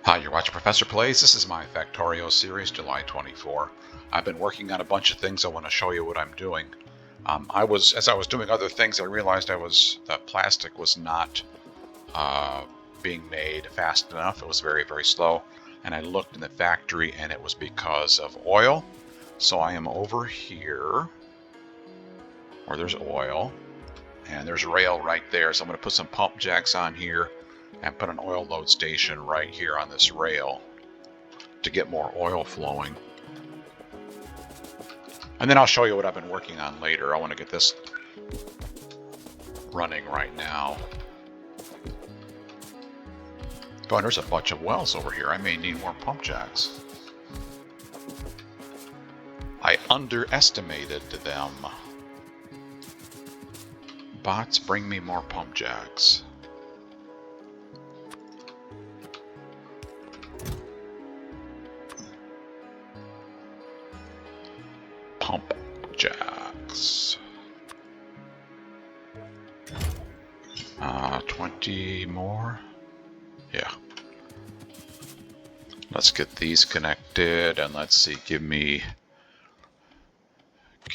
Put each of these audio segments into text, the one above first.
Hi, you're watching Professor Plays. This is my Factorio series, July 24. I've been working on a bunch of things. I want to show you what I'm doing. As I was doing other things, I realized the plastic was not being made fast enough. It was very, very slow. And I looked in the factory and it was because of oil. So I am over here where there's oil and there's rail right there. So I'm going to put some pump jacks on here and put an oil load station right here on this rail to get more oil flowing. And then I'll show you what I've been working on later. I want to get this running right now. Oh, and there's a bunch of wells over here. I may need more pump jacks. I underestimated them. Bots, bring me more pump jacks. Pump jacks. 20 more. Yeah. Let's get these connected and let's see, give me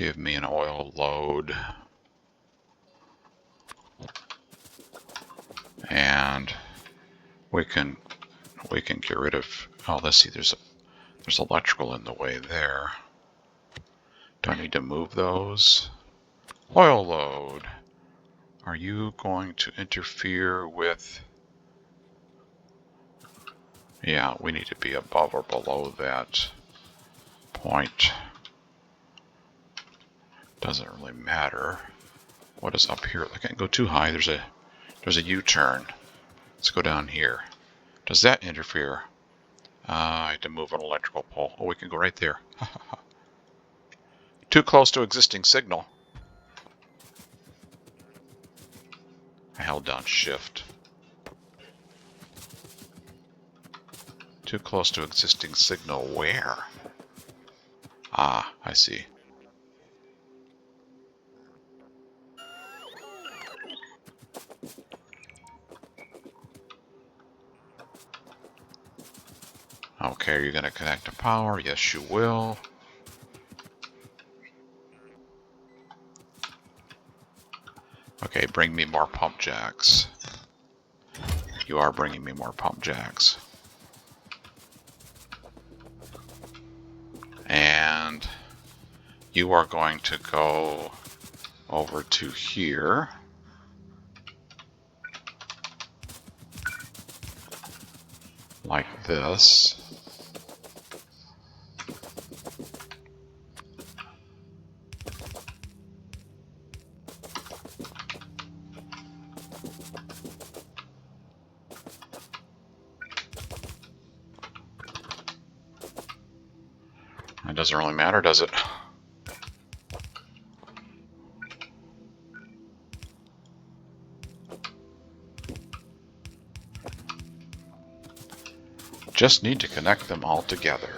an oil load. And we can get rid of, oh, let's see, there's electrical in the way there. Do I need to move those? Oil load. Are you going to interfere with... Yeah, we need to be above or below that point. Doesn't really matter. What is up here? I can't go too high. There's a U-turn. Let's go down here. Does that interfere? I had to move an electrical pole. Oh, we can go right there. Too close to existing signal. I held down shift. Too close to existing signal where? Ah, I see. Okay, are you going to connect to power? Yes, you will. Okay, bring me more pump jacks. You are bringing me more pump jacks. And you are going to go over to here. Like this. It doesn't really matter, does it? Just need to connect them all together.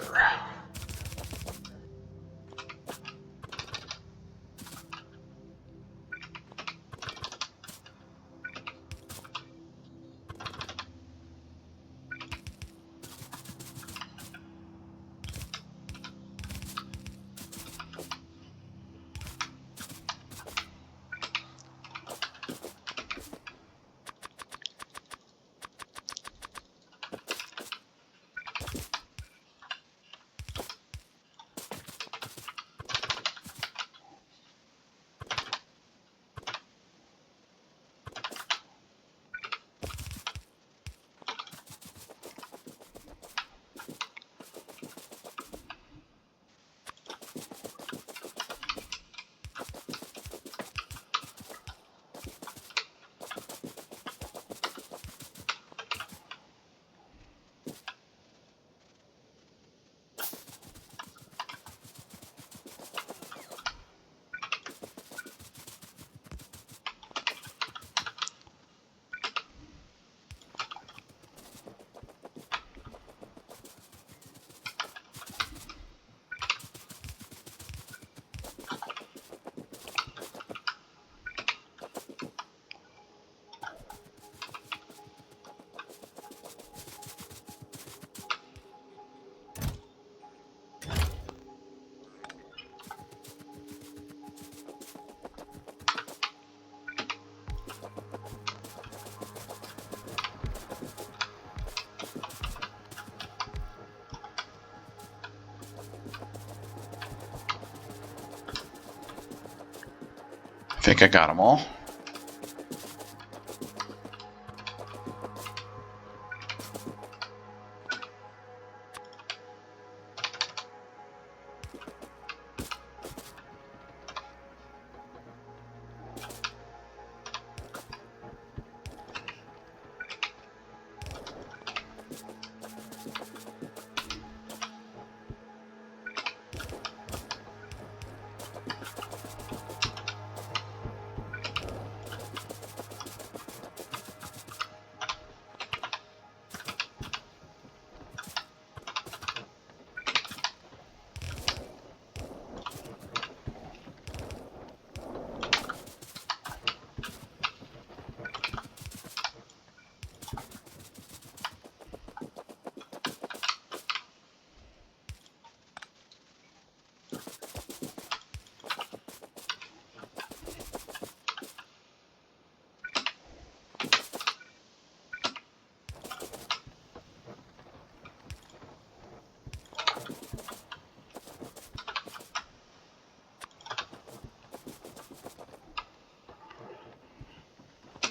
think I got them all.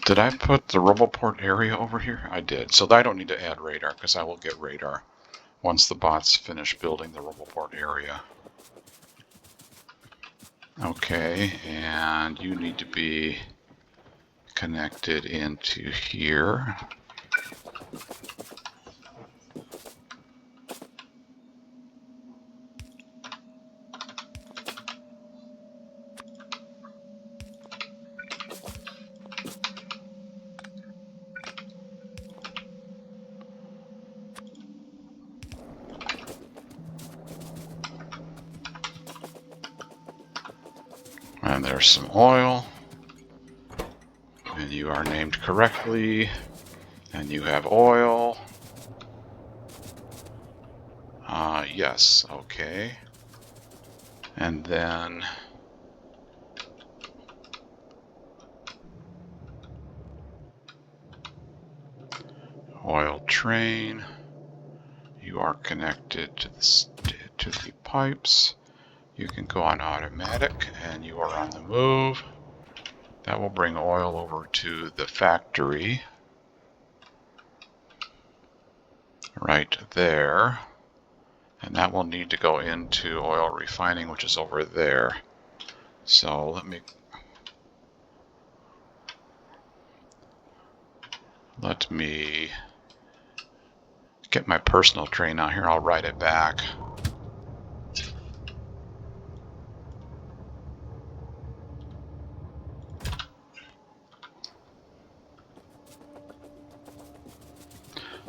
Did I put the Roboport area over here? I did. So I don't need to add radar because I will get radar once the bots finish building the Roboport area. Okay, and you need to be connected into here. And there's some oil. And you are named correctly. And you have oil. Yes, okay. And then oil train. You are connected to the pipes. You can go on automatic and you are on the move. That will bring oil over to the factory. Right there. And that will need to go into oil refining, which is over there. So let me get my personal train out here. I'll ride it back.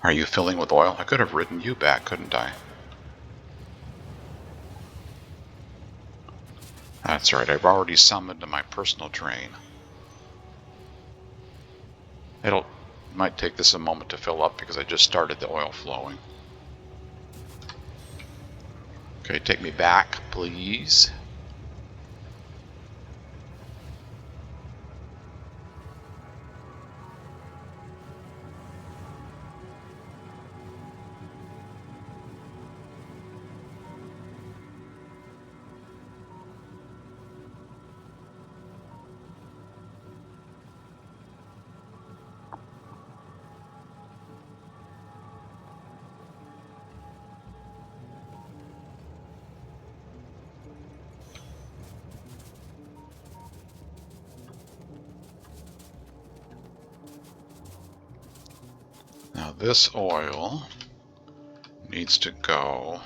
Are you filling with oil? I could have ridden you back, couldn't I? That's right, I've already summoned my personal train. It might take this a moment to fill up because I just started the oil flowing. Okay, take me back, please. Now this oil needs to go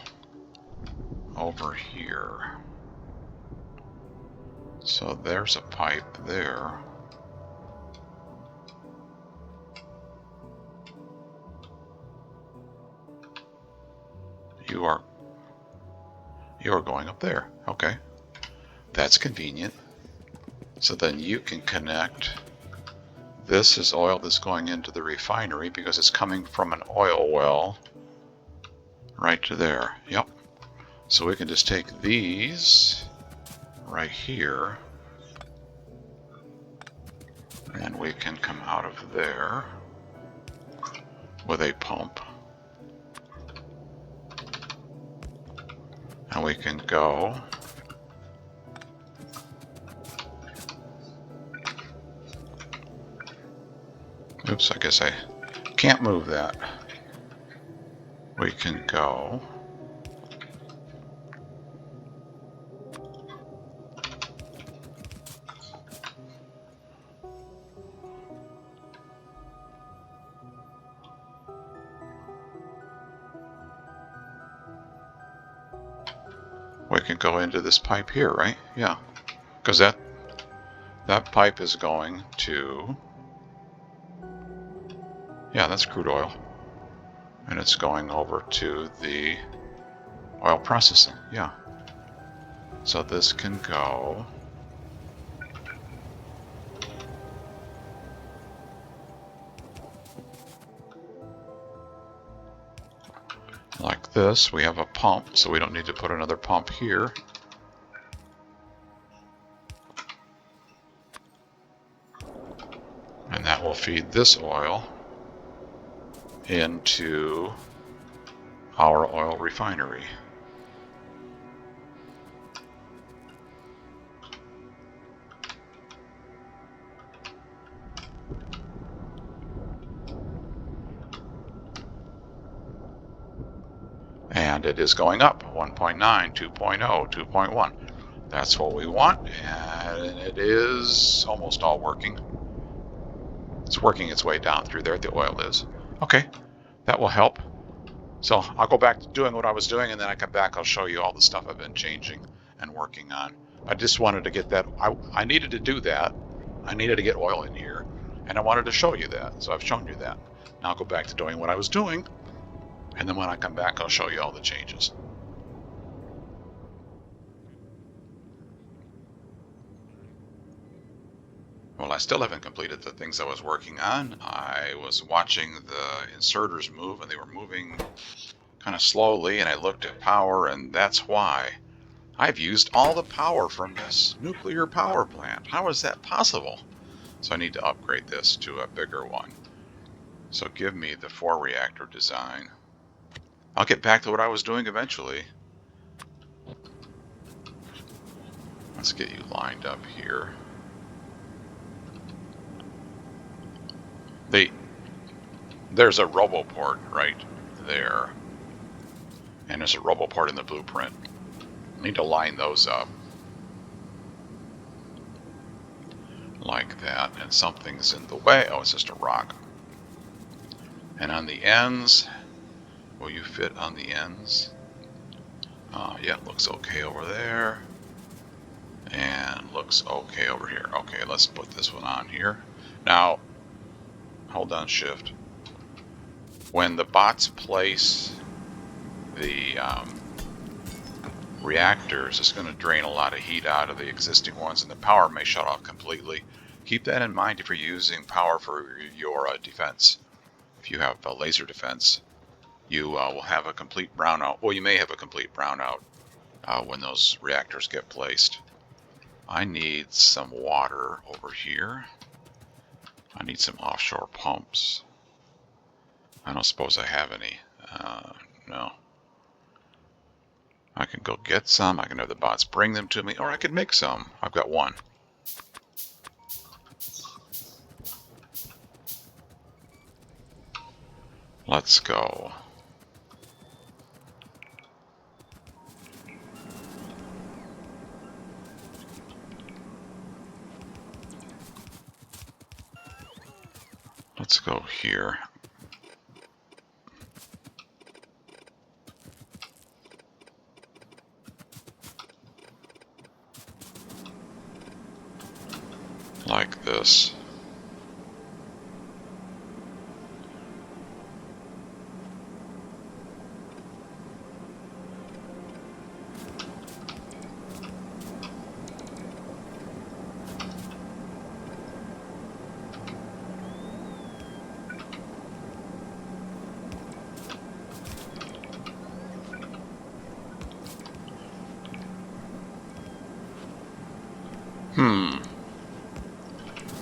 over here. So there's a pipe there. You are going up there. Okay. That's convenient. So then you can connect. This is oil that's going into the refinery because it's coming from an oil well right to there. Yep. So we can just take these right here and we can come out of there with a pump. And we can go Oops, I guess I can't move that. We can go. We can go into this pipe here, right? Yeah, because that pipe is going to, yeah, that's crude oil. And it's going over to the oil processing, yeah. So this can go like this. We have a pump, so we don't need to put another pump here. And that will feed this oil into our oil refinery. And it is going up, 1.9, 2.0, 2.1. That's what we want, and it is almost all working. It's working its way down through there, the oil is. Okay, that will help. So I'll go back to doing what I was doing, and then I come back, I'll show you all the stuff I've been changing and working on. I just wanted to get that, I needed to do that. I needed to get oil in here, and I wanted to show you that, so I've shown you that. Now I'll go back to doing what I was doing, and then when I come back, I'll show you all the changes. Well, I still haven't completed the things I was working on. I was watching the inserters move, and they were moving kind of slowly, and I looked at power, and that's why. I've used all the power from this nuclear power plant. How is that possible? So I need to upgrade this to a bigger one. So give me the 4-reactor design. I'll get back to what I was doing eventually. Let's get you lined up here. There's a roboport right there. And there's a roboport in the blueprint. I need to line those up. Like that. And something's in the way. Oh, it's just a rock. And on the ends, will you fit on the ends? Yeah, looks okay over there. And looks okay over here. Okay, let's put this one on here. Now, hold on shift. When the bots place the reactors, it's going to drain a lot of heat out of the existing ones, and the power may shut off completely. Keep that in mind if you're using power for your defense. If you have a laser defense, you will have a complete brownout. Well, you may have a complete brownout when those reactors get placed. I need some water over here. I need some offshore pumps. I don't suppose I have any. No. I can go get some. I can have the bots bring them to me, or I could make some. I've got one. Let's go. Let's go here. Like this.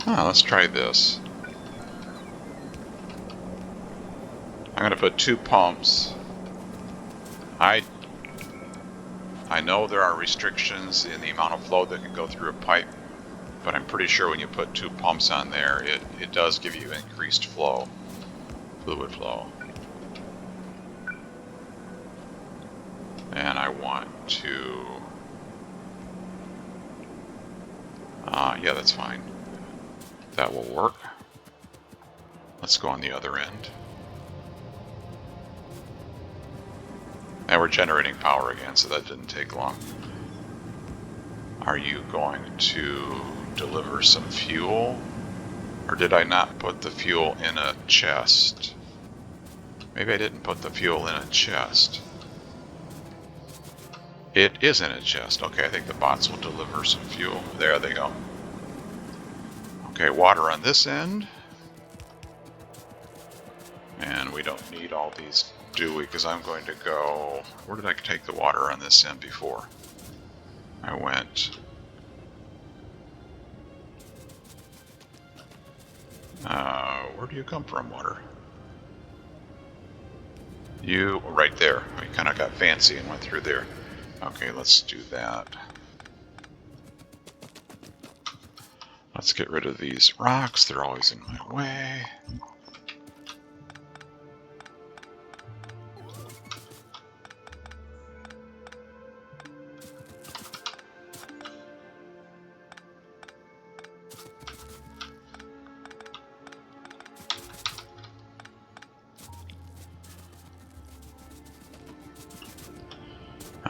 Let's try this. I'm going to put 2 pumps. I know there are restrictions in the amount of flow that can go through a pipe, but I'm pretty sure when you put 2 pumps on there, it does give you increased flow, fluid flow. And I want to, yeah, that's fine. That will work. Let's go on the other end. And we're generating power again, so that didn't take long. Are you going to deliver some fuel? Or did I not put the fuel in a chest? Maybe I didn't put the fuel in a chest. It is in a chest. Okay, I think the bots will deliver some fuel. There they go. Okay, water on this end. And we don't need all these, do we? Because I'm going to go... Where did I take the water on this end before? I went... where do you come from, water? You... right there. We kind of got fancy and went through there. Okay, let's do that. Let's get rid of these rocks. They're always in my way.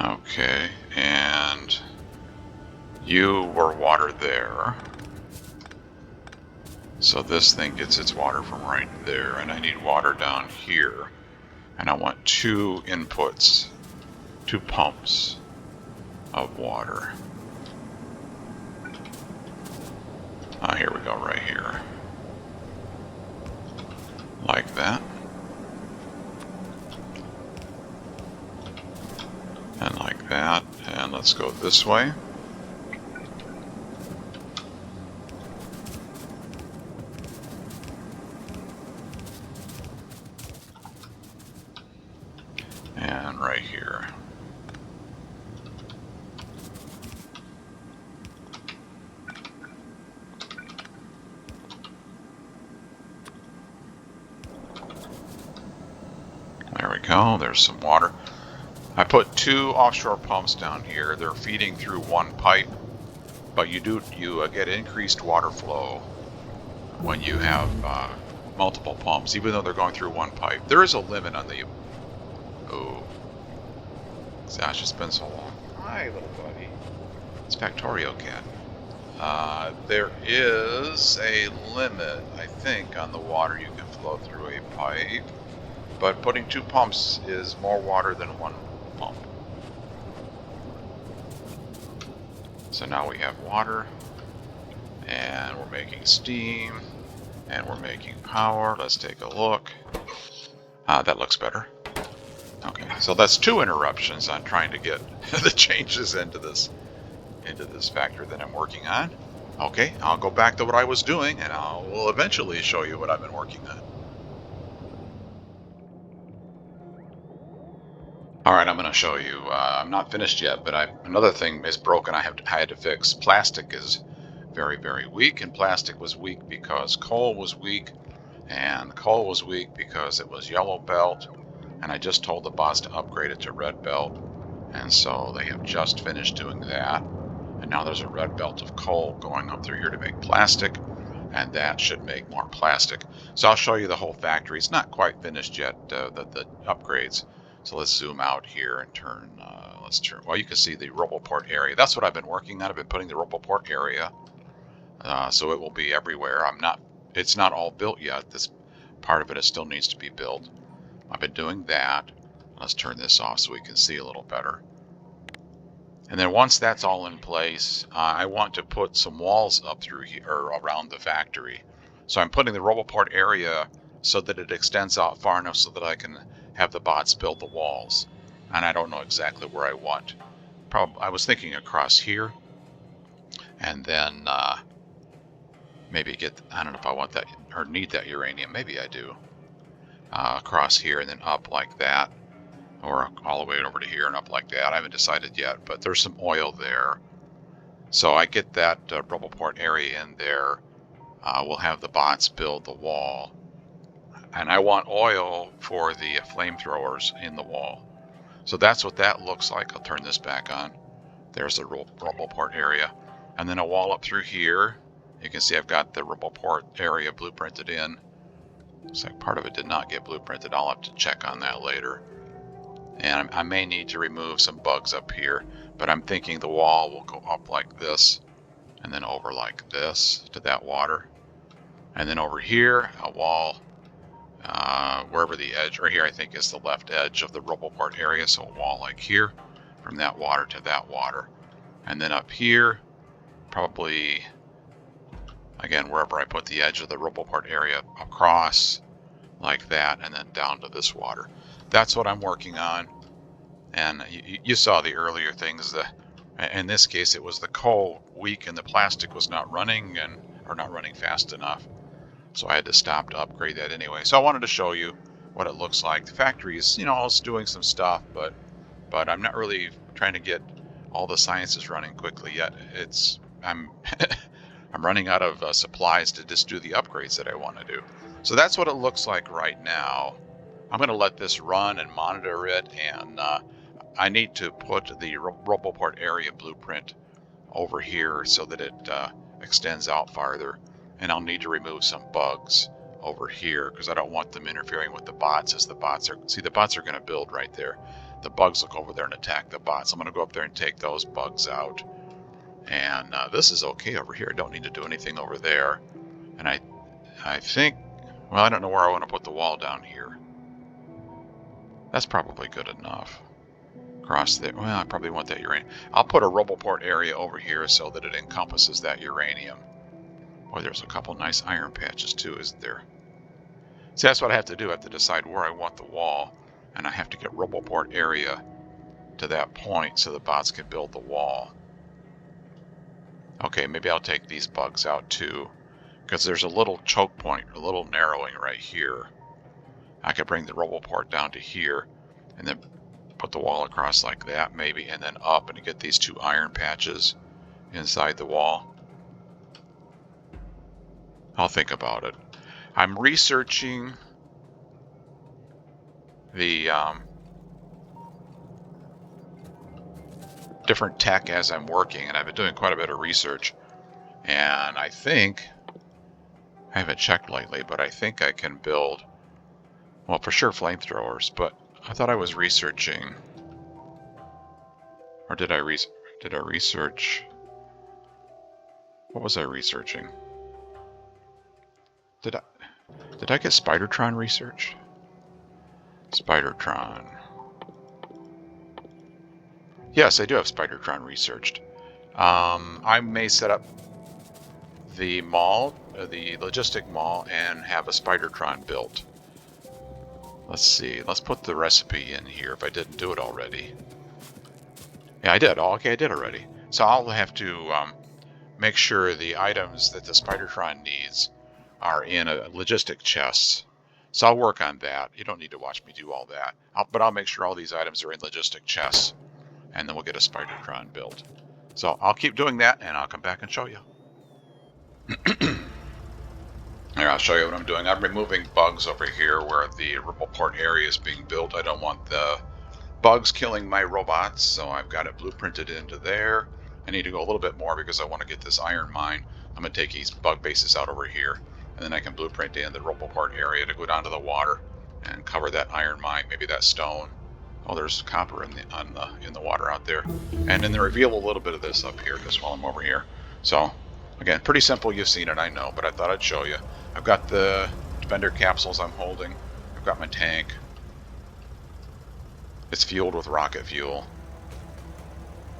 Okay, and you were water there. So this thing gets its water from right there, and I need water down here. And I want 2 inputs, 2 pumps of water. Here we go, right here. Like that. And like that, and let's go this way. And right here. There we go, there's some water. I put 2 offshore pumps down here. They're feeding through 1 pipe, but you get increased water flow when you have multiple pumps, even though they're going through 1 pipe. There is a limit on the... Oh. Gosh, it's been so long. Hi, little buddy. It's Factorio cat. There is a limit, I think, on the water you can flow through a pipe, but putting 2 pumps is more water than 1 pump. So now we have water, and we're making steam, and we're making power. Let's take a look. That looks better. Okay, so that's 2 interruptions on trying to get the changes into this factory that I'm working on. Okay, I'll go back to what I was doing, and I will eventually show you what I've been working on. All right, I'm going to show you. I'm not finished yet, but another thing is broken. I had to fix. Plastic is very, very weak, and plastic was weak because coal was weak, and coal was weak because it was yellow belt, and I just told the boss to upgrade it to red belt, and so they have just finished doing that, and now there's a red belt of coal going up through here to make plastic, and that should make more plastic. So I'll show you the whole factory. It's not quite finished yet, the upgrades. So let's zoom out here and turn, well, you can see the Roboport area. That's what I've been working on. I've been putting the Roboport area, so it will be everywhere. It's not all built yet. This part of it still needs to be built. I've been doing that. Let's turn this off so we can see a little better. And then once that's all in place, I want to put some walls up through here, or around the factory. So I'm putting the Roboport area so that it extends out far enough so that I can have the bots build the walls. And I don't know exactly where I want. I was thinking across here, and then maybe I don't know if I want that or need that uranium. Maybe I do. Across here and then up like that, or all the way over to here and up like that. I haven't decided yet, but there's some oil there. So I get that rubble port area in there. We'll have the bots build the wall. And I want oil for the flamethrowers in the wall. So that's what that looks like. I'll turn this back on. There's the rubble port area. And then a wall up through here. You can see I've got the rubble port area blueprinted in. Looks like part of it did not get blueprinted. I'll have to check on that later. And I may need to remove some bugs up here, but I'm thinking the wall will go up like this and then over like this to that water. And then over here, a wall wherever the edge, or here I think is the left edge of the rubble port area. So a wall like here from that water to that water. And then up here, probably, again, wherever I put the edge of the rubble port area across like that, and then down to this water. That's what I'm working on. And you saw the earlier things. In this case, it was the coal weak and the plastic was not running or not running fast enough. So I had to stop to upgrade that anyway. So I wanted to show you what it looks like. The factory is, it's doing some stuff, but I'm not really trying to get all the sciences running quickly yet. I'm I'm running out of supplies to just do the upgrades that I want to do. So that's what it looks like right now. I'm going to let this run and monitor it, and I need to put the rubble port area blueprint over here so that it extends out farther. And I'll need to remove some bugs over here because I don't want them interfering with the bots as the bots are going to build right there. The bugs look over there and attack the bots. I'm going to go up there and take those bugs out. And this is okay over here. I don't need to do anything over there. And I think, well, I don't know where I want to put the wall down here. That's probably good enough. Across there. Well, I probably want that uranium. I'll put a rubble port area over here so that it encompasses that uranium. Boy, there's a couple nice iron patches too, isn't there? See, that's what I have to do. I have to decide where I want the wall, and I have to get rubble port area to that point so the bots can build the wall. Okay, maybe I'll take these bugs out too, because there's a little choke point, a little narrowing right here. I could bring the rubble port down to here, and then put the wall across like that, maybe, and then up, and get these two iron patches inside the wall. I'll think about it. I'm researching the different tech as I'm working, and I've been doing quite a bit of research. And I think, I haven't checked lately, but I think I can build, well, for sure flamethrowers, but I thought I was researching, or did I research, what was I researching? Did I get Spidertron researched? Spidertron. Yes, I do have Spidertron researched. I may set up the mall, the logistic mall, and have a Spidertron built. Let's see. Let's put the recipe in here if I didn't do it already. Yeah, I did. Oh, okay, I did already. So I'll have to make sure the items that the Spidertron needs are in a logistic chest. So I'll work on that. You don't need to watch me do all that. But I'll make sure all these items are in logistic chests, and then we'll get a Spidertron built. So I'll keep doing that, and I'll come back and show you. Here, I'll show you what I'm doing. I'm removing bugs over here where the rubble port area is being built. I don't want the bugs killing my robots, so I've got it blueprinted into there. I need to go a little bit more because I want to get this iron mine. I'm going to take these bug bases out over here, and then I can blueprint in the rubble port area to go down to the water and cover that iron mine, maybe that stone. Oh, there's copper in the water out there. And then reveal a little bit of this up here just while I'm over here. So, again, pretty simple. You've seen it, I know, but I thought I'd show you. I've got the defender capsules I'm holding. I've got my tank. It's fueled with rocket fuel.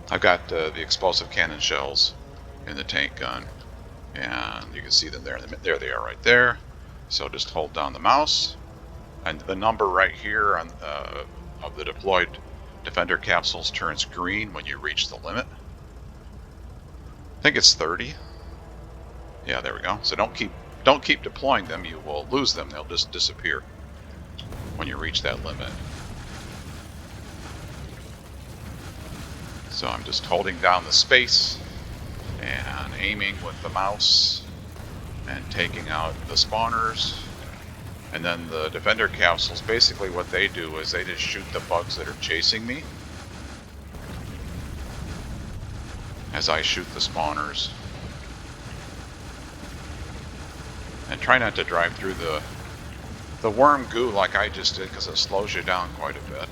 I've got the explosive cannon shells in the tank gun. And you can see them there. There they are right there. So just hold down the mouse. And the number right here on of the deployed defender capsules turns green when you reach the limit. I think it's 30. Yeah, there we go. So don't keep deploying them. You will lose them. They'll just disappear when you reach that limit. So I'm just holding down the space and aiming with the mouse and taking out the spawners. And then the defender capsules, basically what they do is they just shoot the bugs that are chasing me as I shoot the spawners. And try not to drive through the worm goo like I just did, because it slows you down quite a bit.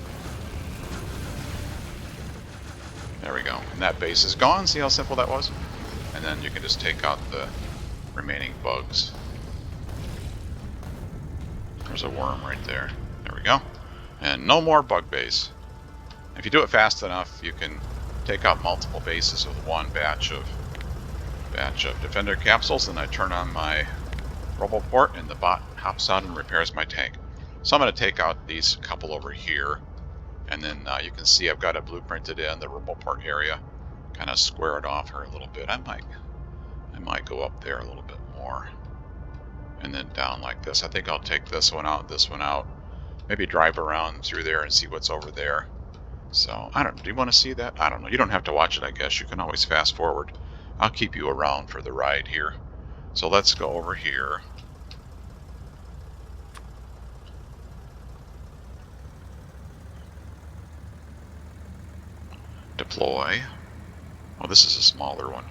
There we go. And that base is gone. See how simple that was? And then you can just take out the remaining bugs. There's a worm right there. There we go. And no more bug base. If you do it fast enough, you can take out multiple bases with one batch of defender capsules. And I turn on my RoboPort, and the bot hops out and repairs my tank. So I'm going to take out these couple over here, and then you can see I've got it blueprinted in the RoboPort area. Kind of square it off here a little bit. I might go up there a little bit more, and then down like this. I think I'll take this one out, maybe drive around through there and see what's over there. So I don't know. Do you want to see that? I don't know. You don't have to watch it, I guess. You can always fast forward. I'll keep you around for the ride here. So let's go over here. Deploy. Oh, this is a smaller one.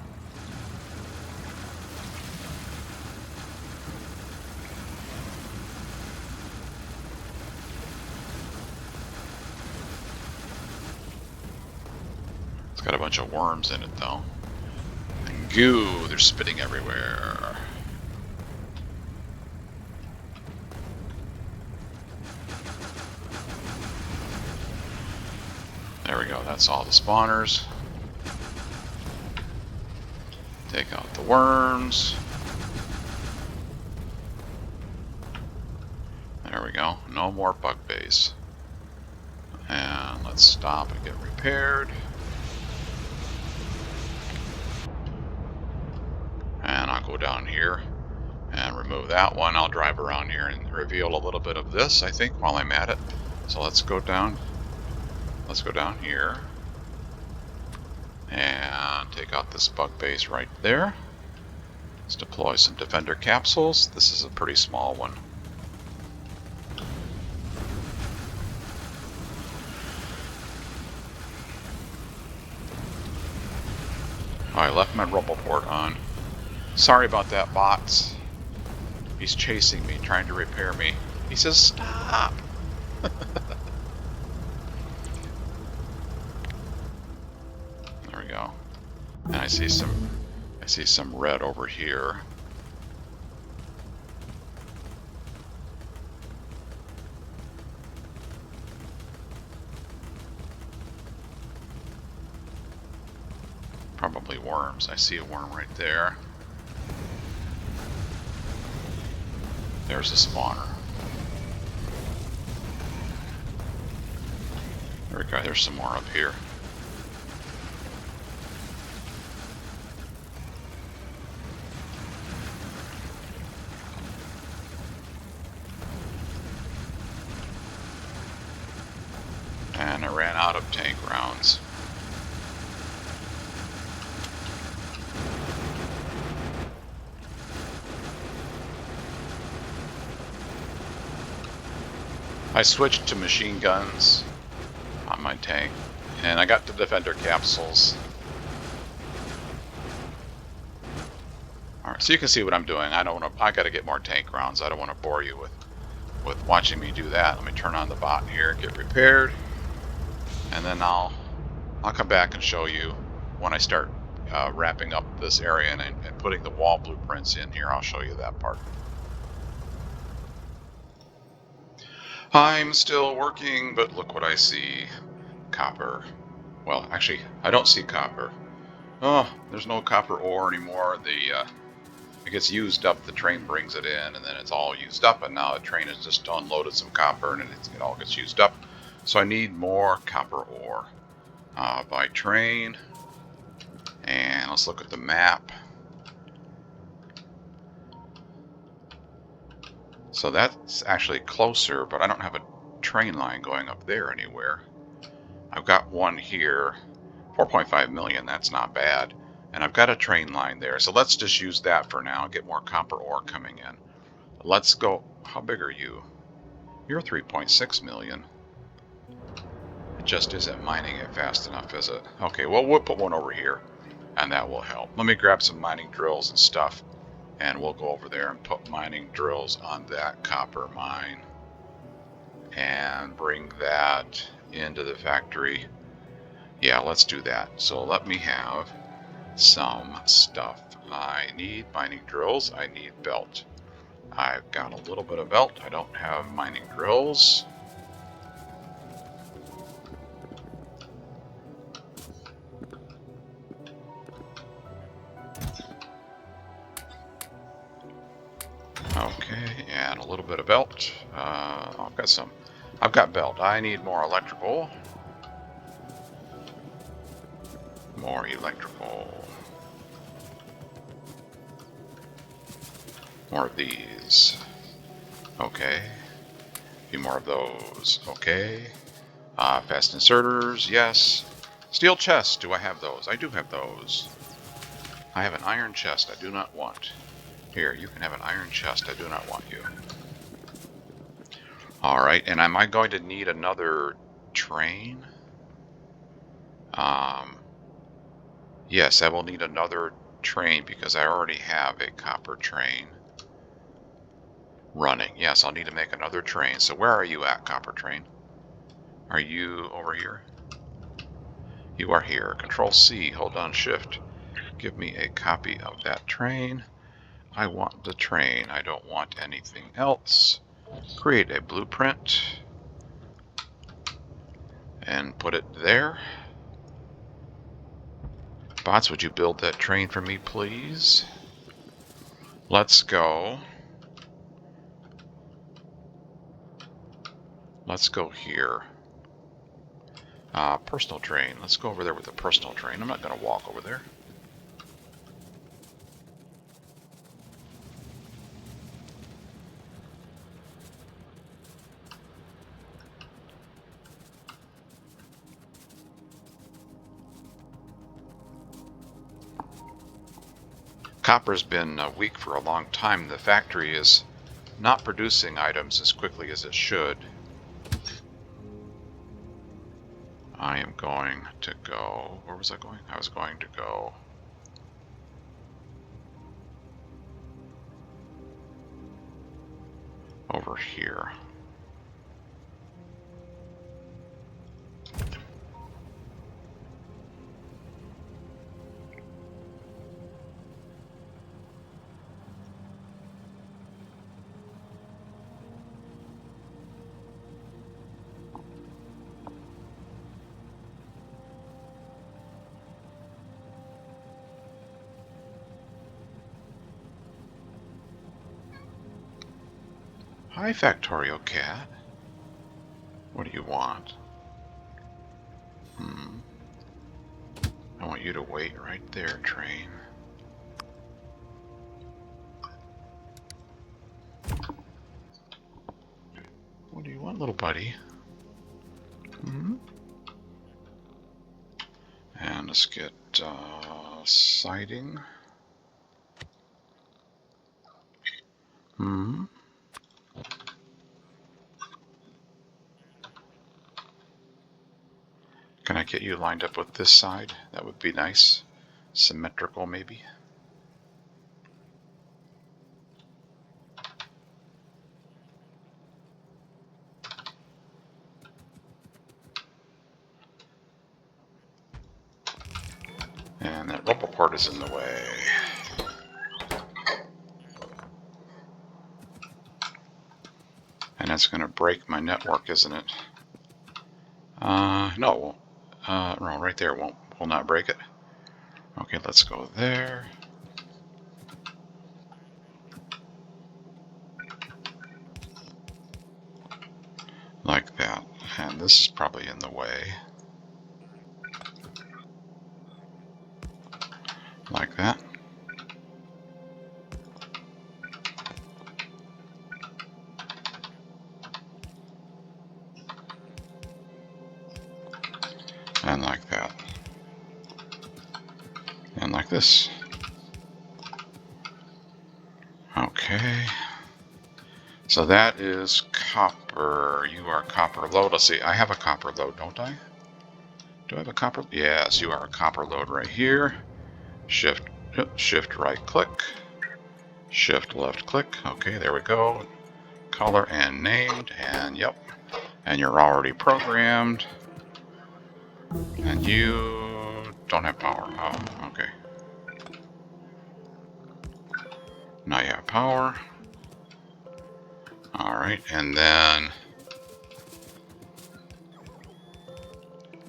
It's got a bunch of worms in it, though. And goo, they're spitting everywhere. There we go, that's all the spawners. Take out the worms. There we go, no more bug base. And let's stop and get repaired. And I'll go down here and remove that one. I'll drive around here and reveal a little bit of this, I think, while I'm at it. So let's go down. Let's go down here and take out this bug base right there. Let's deploy some defender capsules. This is a pretty small one. Oh, I left my RoboPort on. Sorry about that, bots. He's chasing me, trying to repair me. He says, stop! There we go. And I see some red over here. Probably worms. I see a worm right there. There's a spawner. There we go. There's some more up here. And I ran out of tank rounds. I switched to machine guns on my tank, and I got the defender capsules. Alright, so you can see what I'm doing. I gotta get more tank rounds. I don't want to bore you with watching me do that. Let me turn on the bot here and get repaired. And then I'll come back and show you when I start wrapping up this area and putting the wall blueprints in here. I'll show you that part. I'm still working, but look what I see. Copper. Well, actually, I don't see copper. Oh, there's no copper ore anymore. It gets used up, the train brings it in, and then it's all used up, and now the train has just unloaded some copper, and it all gets used up. So I need more copper ore by train. And let's look at the map. So that's actually closer, but I don't have a train line going up there anywhere. I've got one here, 4.5 million, that's not bad. And I've got a train line there, so let's just use that for now and get more copper ore coming in. Let's go. How big are you? You're 3.6 million. It just isn't mining it fast enough, is it? Okay, well, we'll put one over here, and that will help. Let me grab some mining drills and stuff, and we'll go over there and put mining drills on that copper mine and bring that into the factory. Yeah, let's do that. So let me have some stuff. I need mining drills. I need belt. I've got a little bit of belt. I don't have mining drills. Okay, and a little bit of belt. I've got belt. I need more electrical. More electrical. More of these. Okay. A few more of those. Okay. Fast inserters, yes. Steel chests, do I have those? I do have those. I have an iron chest I do not want. Here, you can have an iron chest. I do not want you. Alright, and am I going to need another train? Yes, I will need another train because I already have a copper train running. Yes, I'll need to make another train. So where are you at, copper train? Are you over here? You are here. Control C, hold down shift. Give me a copy of that train. I want the train. I don't want anything else. Create a blueprint and put it there. Bots, would you build that train for me, please? Let's go. Let's go here. Personal train. Let's go over there with the personal train. I'm not going to walk over there. Copper's been weak for a long time. The factory is not producing items as quickly as it should. I am going to go... Where was I going? I was going to go... over here. Hi, Factorio Cat. What do you want? I want you to wait right there, train. What do you want, little buddy? And let's get siding. Can I get you lined up with this side? That would be nice. Symmetrical, maybe. And that rubble part is in the way. And that's going to break my network, isn't it? No, it won't. No, right there will not break it. Okay, let's go there. Like that. And this is probably in the way. Like that. And like that. And like this. Okay. So that is copper. You are copper load. Let's see. I have a copper load, don't I? Do I have a copper? Yes, you are a copper load right here. Shift right click. Shift left click. Okay, there we go. Color and named, and yep. And you're already programmed. And you don't have power. Oh, okay. Now you have power. Alright, and then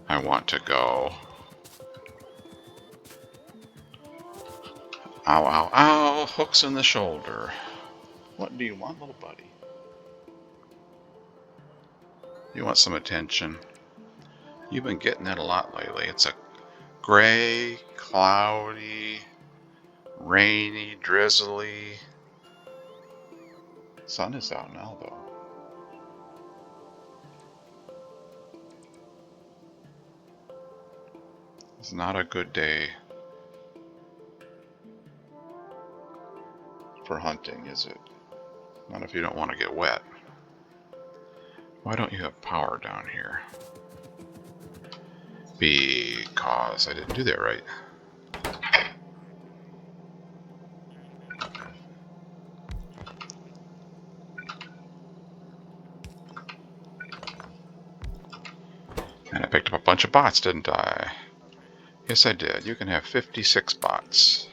I want to go. Ow, ow, ow. Hooks in the shoulder. What do you want, little buddy? You want some attention. You've been getting that a lot lately. It's a gray, cloudy, rainy, drizzly. Sun is out now, though. It's not a good day for hunting, is it? Not if you don't want to get wet. Why don't you have power down here? Because I didn't do that right. And I picked up a bunch of bots, didn't I? Yes, I did. You can have 56 bots.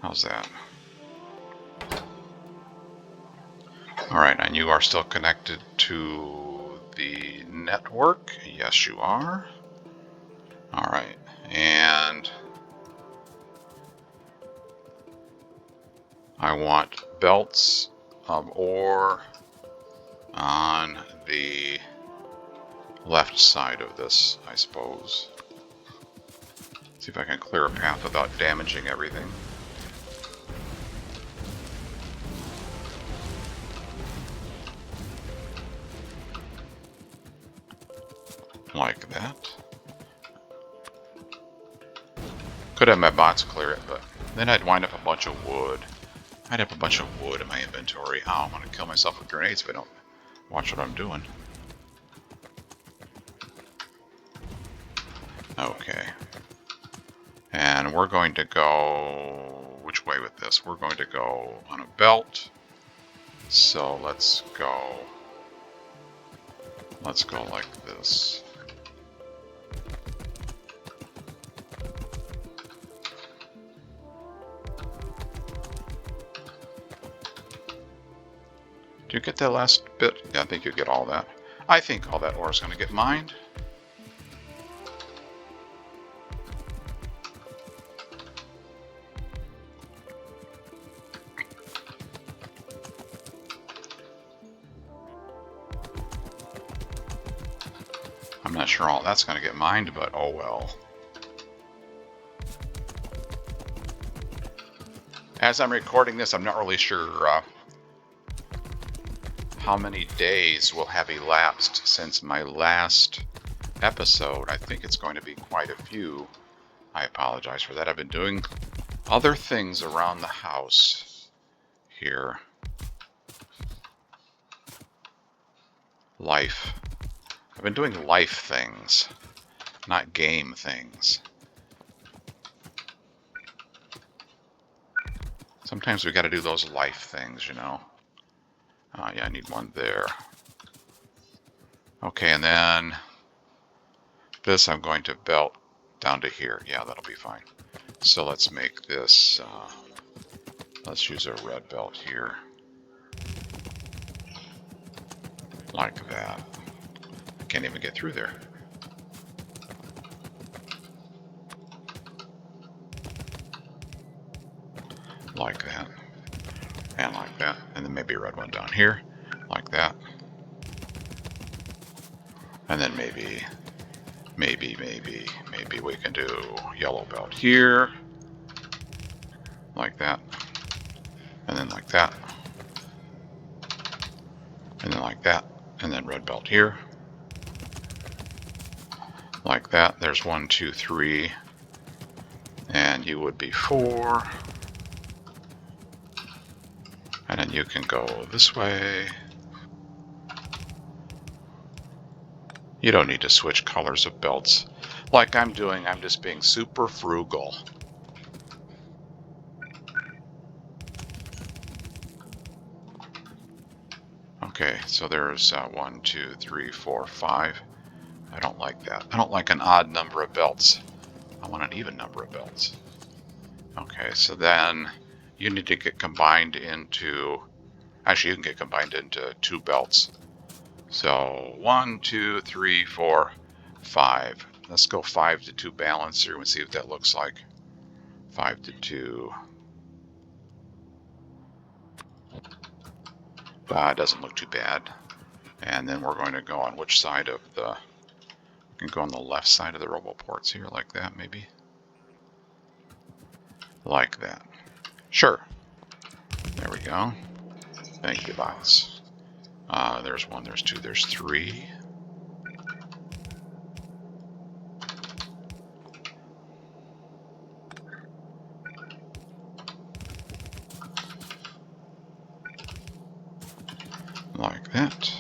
How's that? Alright, and you are still connected to the network. Yes, you are. Alright, and I want belts of ore on the left side of this, I suppose. See if I can clear a path without damaging everything. Like that. Could have my bots clear it, but then I'd wind up a bunch of wood. I'd have a bunch of wood in my inventory. Oh, I'm going to kill myself with grenades if I don't watch what I'm doing. Okay. And we're going to go... which way with this? We're going to go on a belt. So let's go... like this. Do you get that last bit? Yeah, I think you get all that. I think all that ore is going to get mined. I'm not sure all that's going to get mined, but oh well. As I'm recording this, I'm not really sure how many days will have elapsed since my last episode. I think it's going to be quite a few. I apologize for that. I've been doing other things around the house here. Life. I've been doing life things, not game things. Sometimes we got to do those life things, you know. Yeah, I need one there. Okay, and then this I'm going to belt down to here. Yeah, that'll be fine. So let's make this, let's use a red belt here. Like that. I can't even get through there. Like that. And like that. And then maybe a red one down here. Like that. And then maybe we can do yellow belt here. Like that. And then like that. And then like that. And then red belt here. Like that. There's 1, 2, 3. And and you would be 4. And then you can go this way. You don't need to switch colors of belts like I'm doing. I'm just being super frugal. Okay, so there's 1, 2, 3, 4, 5. I don't like that. I don't like an odd number of belts. I want an even number of belts. Okay, so then you need to get combined into... Actually, you can get combined into 2 belts. So 1, 2, 3, 4, 5. Let's go 5 to 2 balance here and see what that looks like. 5 to 2. It doesn't look too bad. And then we're going to go on which side of the... We can go on the left side of the roboports here, like that, maybe. Like that. Sure. There we go. Thank you, bots. There's 1, there's 2, there's 3. Like that.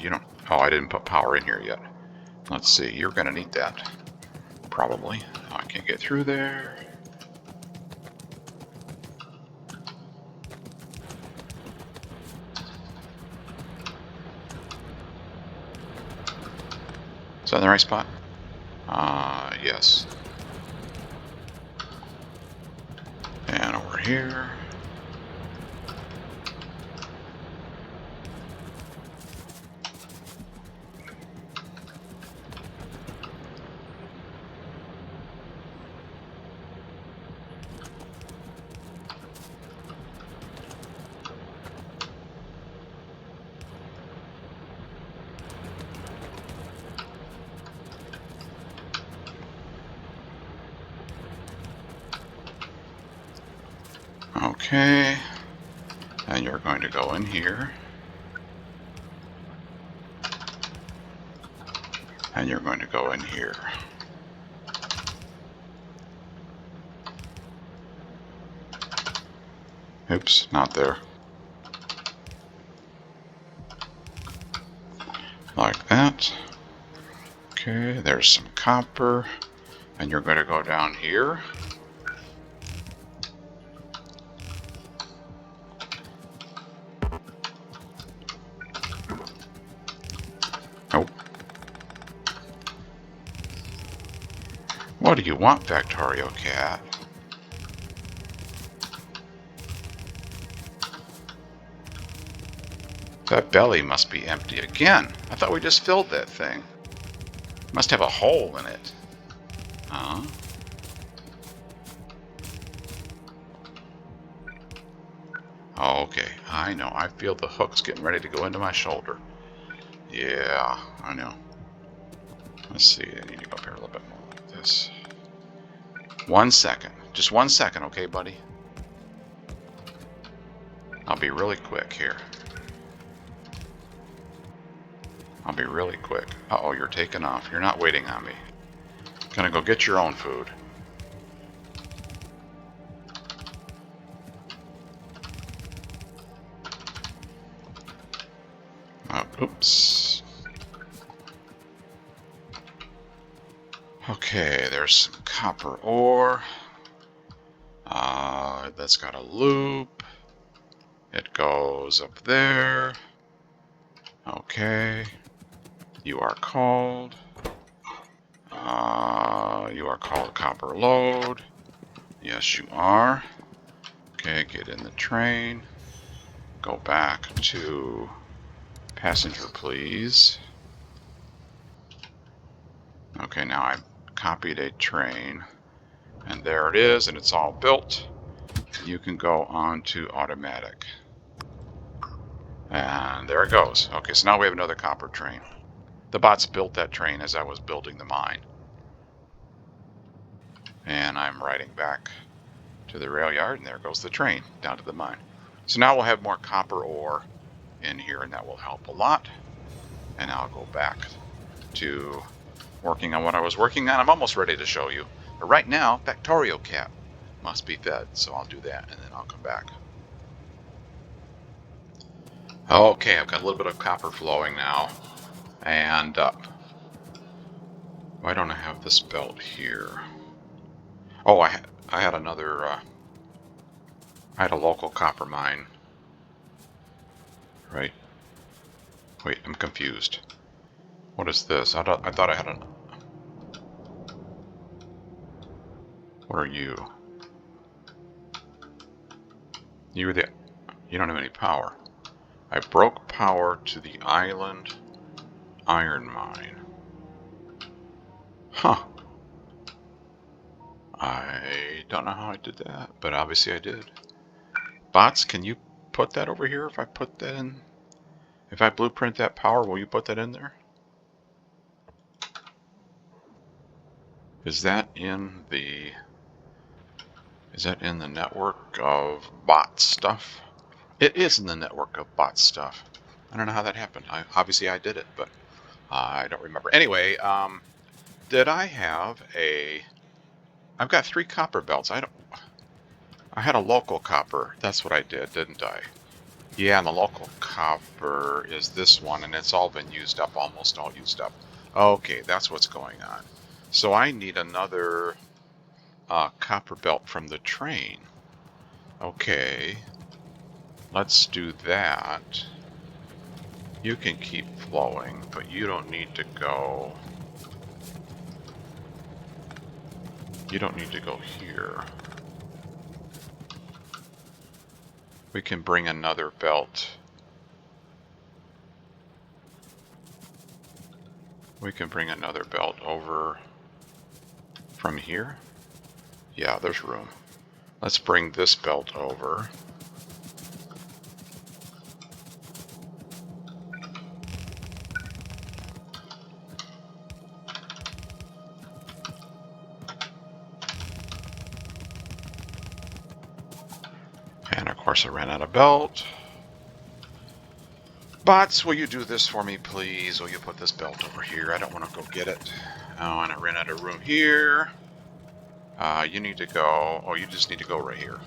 You don't... Oh, I didn't put power in here yet. Let's see, you're going to need that. Probably. Oh, I can't get through there. Is that in the right spot? Yes. And over here. Okay, and you're going to go in here, and you're going to go in here. Oops, not there. Like that. Okay, there's some copper, and you're going to go down here. Oh. What do you want, Factorio Cat? That belly must be empty again. I thought we just filled that thing. Must have a hole in it. Huh? Oh, okay. I know. I feel the hooks getting ready to go into my shoulder. Yeah, I know. Let's see. I need to go up here a little bit more like this. 1 second. Just 1 second, okay, buddy? I'll be really quick here. I'll be really quick. Uh-oh, you're taking off. You're not waiting on me. Gonna go get your own food. Oh, oops. Okay, there's some copper ore. That's got a loop. It goes up there. Okay. You are called. You are called copper load. Yes, you are. Okay, get in the train. Go back to passenger, please. Okay, now I've copied a train. And there it is, and it's all built. You can go on to automatic. And there it goes. Okay, so now we have another copper train. The bots built that train as I was building the mine. And I'm riding back to the rail yard, and there goes the train down to the mine. So now we'll have more copper ore in here, and that will help a lot. And I'll go back to working on what I was working on. I'm almost ready to show you. But right now, Factorio cap must be fed. So I'll do that, and then I'll come back. Okay, I've got a little bit of copper flowing now. And why don't I have this belt here? Oh, I had another, I had a local copper mine. Right. Wait, I'm confused. What is this? I thought I had a... What are you? You don't have any power. I broke power to the island iron mine. Huh. I don't know how I did that, but obviously I did. Bots, can you put that over here if I put that in? If I blueprint that power, will you put that in there? Is that in the network of bot stuff? It is in the network of bot stuff. I don't know how that happened. Obviously I did it, but I don't remember. Anyway, did I have a... I've got 3 copper belts. I had a local copper. That's what I did, didn't I? Yeah, and the local copper is this one, and it's all been used up, almost all used up. Okay, that's what's going on. So I need another copper belt from the train. Okay, let's do that. You can keep flowing, but you don't need to go... You don't need to go here. We can bring another belt. We can bring another belt over from here. Yeah, there's room. Let's bring this belt over. And of course I ran out of belt. Bots, will you do this for me, please? Will you put this belt over here? I don't want to go get it. Oh, and I ran out of room here. You need to go... Oh, you just need to go right here.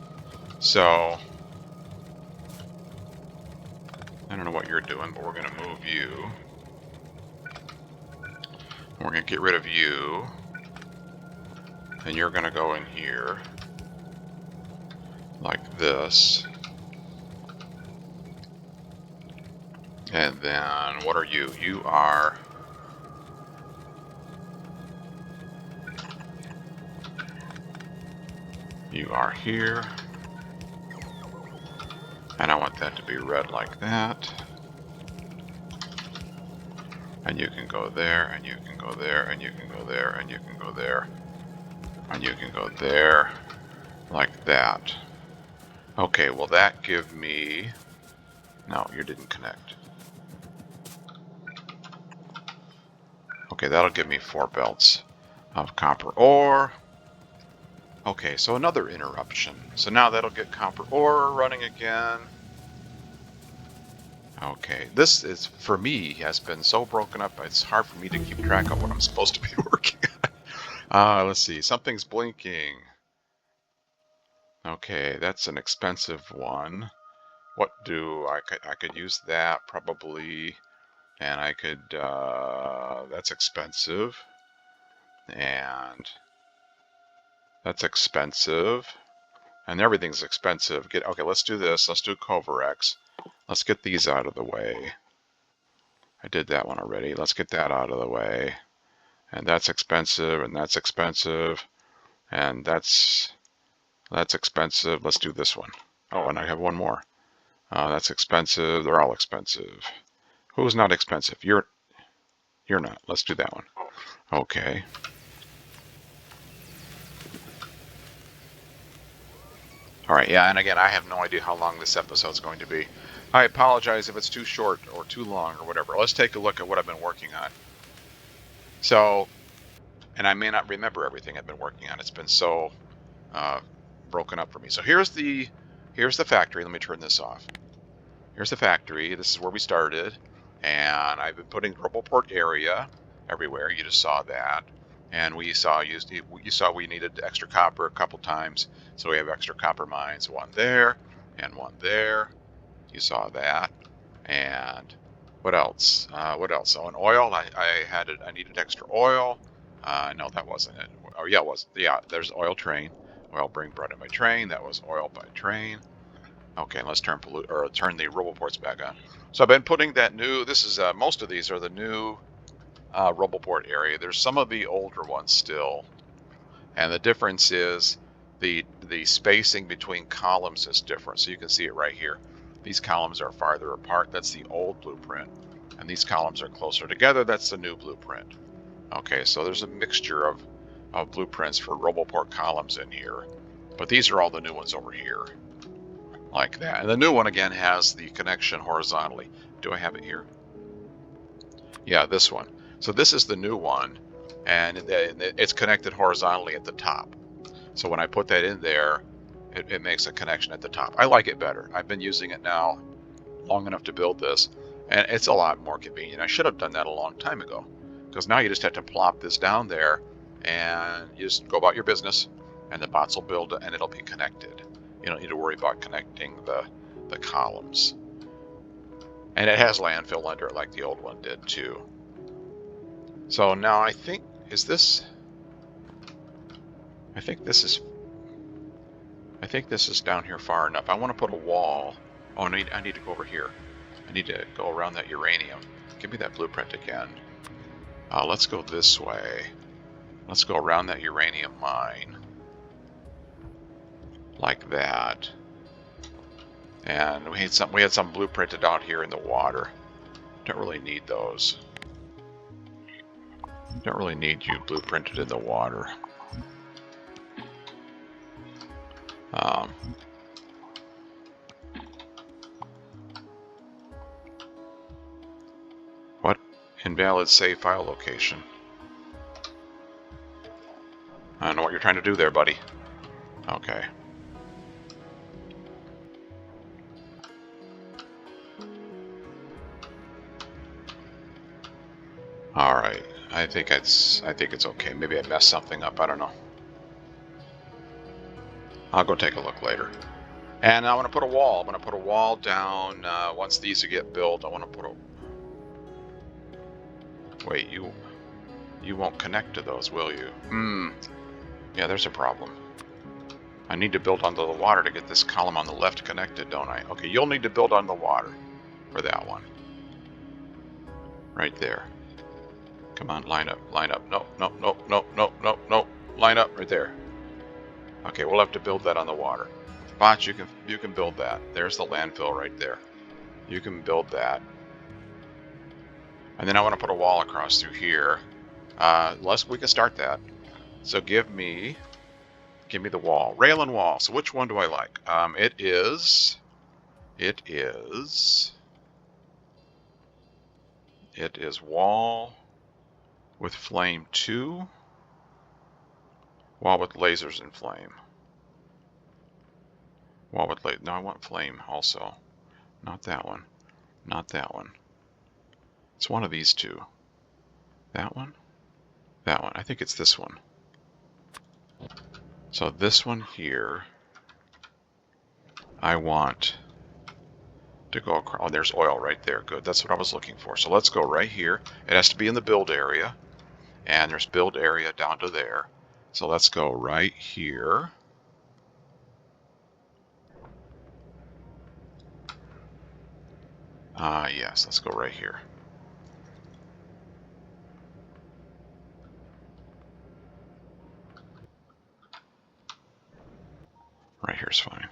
So... I don't know what you're doing, but we're going to move you. We're going to get rid of you. And you're going to go in here. Like this. And then, what are you? You are... You are here. And I want that to be red like that. And you can go there, and you can go there, and you can go there, and you can go there. And you can go there. Like that. Okay, will that give me... No, you didn't connect. Okay, that'll give me 4 belts of copper ore. Okay, so another interruption. So now that'll get copper ore running again. Okay, this is, for me, has been so broken up, it's hard for me to keep track of what I'm supposed to be working on. Let's see, something's blinking. Okay, that's an expensive one. What do I could use that probably, and I could, that's expensive, and that's expensive, and everything's expensive. Okay, let's do this. Let's do Covarex. Let's get these out of the way. I did that one already. Let's get that out of the way. And that's expensive, and that's expensive, and that's expensive. Let's do this one. Oh, and I have one more. That's expensive. They're all expensive. Who's not expensive? You're not. Let's do that one. Okay. All right, yeah, and again, I have no idea how long this episode's going to be. I apologize if it's too short or too long or whatever. Let's take a look at what I've been working on. So, and I may not remember everything I've been working on. It's been so broken up for me. So here's the here's the factory. Let me turn this off. Here's the factory. This is where we started. And I've been putting Roboport area everywhere. You just saw that. And you saw we needed extra copper a couple times. So we have extra copper mines. One there and one there. You saw that. And what else? What else? Oh, and oil. I needed extra oil. No, that wasn't it. Oh, yeah, it was. Yeah, there's oil train. Oil brought in by train. That was oil by train. Okay, let's turn the Roboports back on. So I've been putting that new. This is most of these are the new Roboport area. There's some of the older ones still, and the difference is the spacing between columns is different. So you can see it right here. These columns are farther apart. That's the old blueprint, and these columns are closer together. That's the new blueprint. Okay, so there's a mixture of blueprints for Roboport columns in here, but these are all the new ones over here. Like that. And the new one again has the connection horizontally. Do I have it here? Yeah, this one. So this is the new one, and it's connected horizontally at the top. So when I put that in there, it makes a connection at the top. I like it better. I've been using it now long enough to build this, and it's a lot more convenient. I should have done that a long time ago, because now you just have to plop this down there, and you just go about your business, and the bots will build it, and it'll be connected. You don't need to worry about connecting the columns. And it has landfill under it like the old one did too. So now I think this is down here far enough. I want to put a wall. Oh, I need to go over here. I need to go around that uranium. Give me that blueprint again. Let's go this way. Let's go around that uranium mine. Like that. And we had some blueprinted out here in the water. Don't really need those. Don't really need you blueprinted in the water. What? Invalid save file location. I don't know what you're trying to do there, buddy. Okay. All right. I think it's okay. Maybe I messed something up. I don't know. I'll go take a look later. And I want to put a wall. I'm going to put a wall down once these get built. I want to put a... Wait, you won't connect to those, will you? Yeah, there's a problem. I need to build onto the water to get this column on the left connected, don't I? Okay, you'll need to build on the water for that one. Right there. Come on, line up, line up. No, no, no, no, no, no, no. Line up right there. Okay, we'll have to build that on the water. Bots, you can build that. There's the landfill right there. You can build that. And then I want to put a wall across through here. We can start that. So give me the wall. Rail and wall. So which one do I like? It is wall with flame 2. Wall with lasers and flame. Wall with no, I want flame also. Not that one. Not that one. It's one of these two. That one? That one. I think it's this one. So this one here, I want to go across. Oh, there's oil right there. Good. That's what I was looking for. So let's go right here. It has to be in the build area. And there's build area down to there. So let's go right here. Yes, let's go right here. Right here is fine.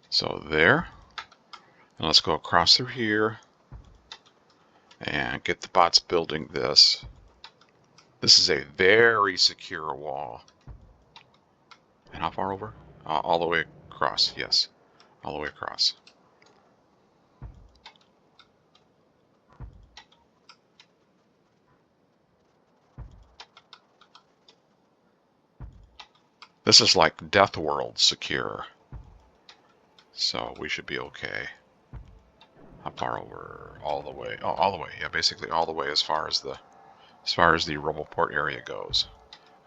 So there. And let's go across through here and get the bots building this. This is a very secure wall. And how far over? All the way across, yes. All the way across. This is like Death World secure. So we should be okay. How far over? All the way. Oh, all the way. Yeah, basically all the way as far as the Roboport area goes.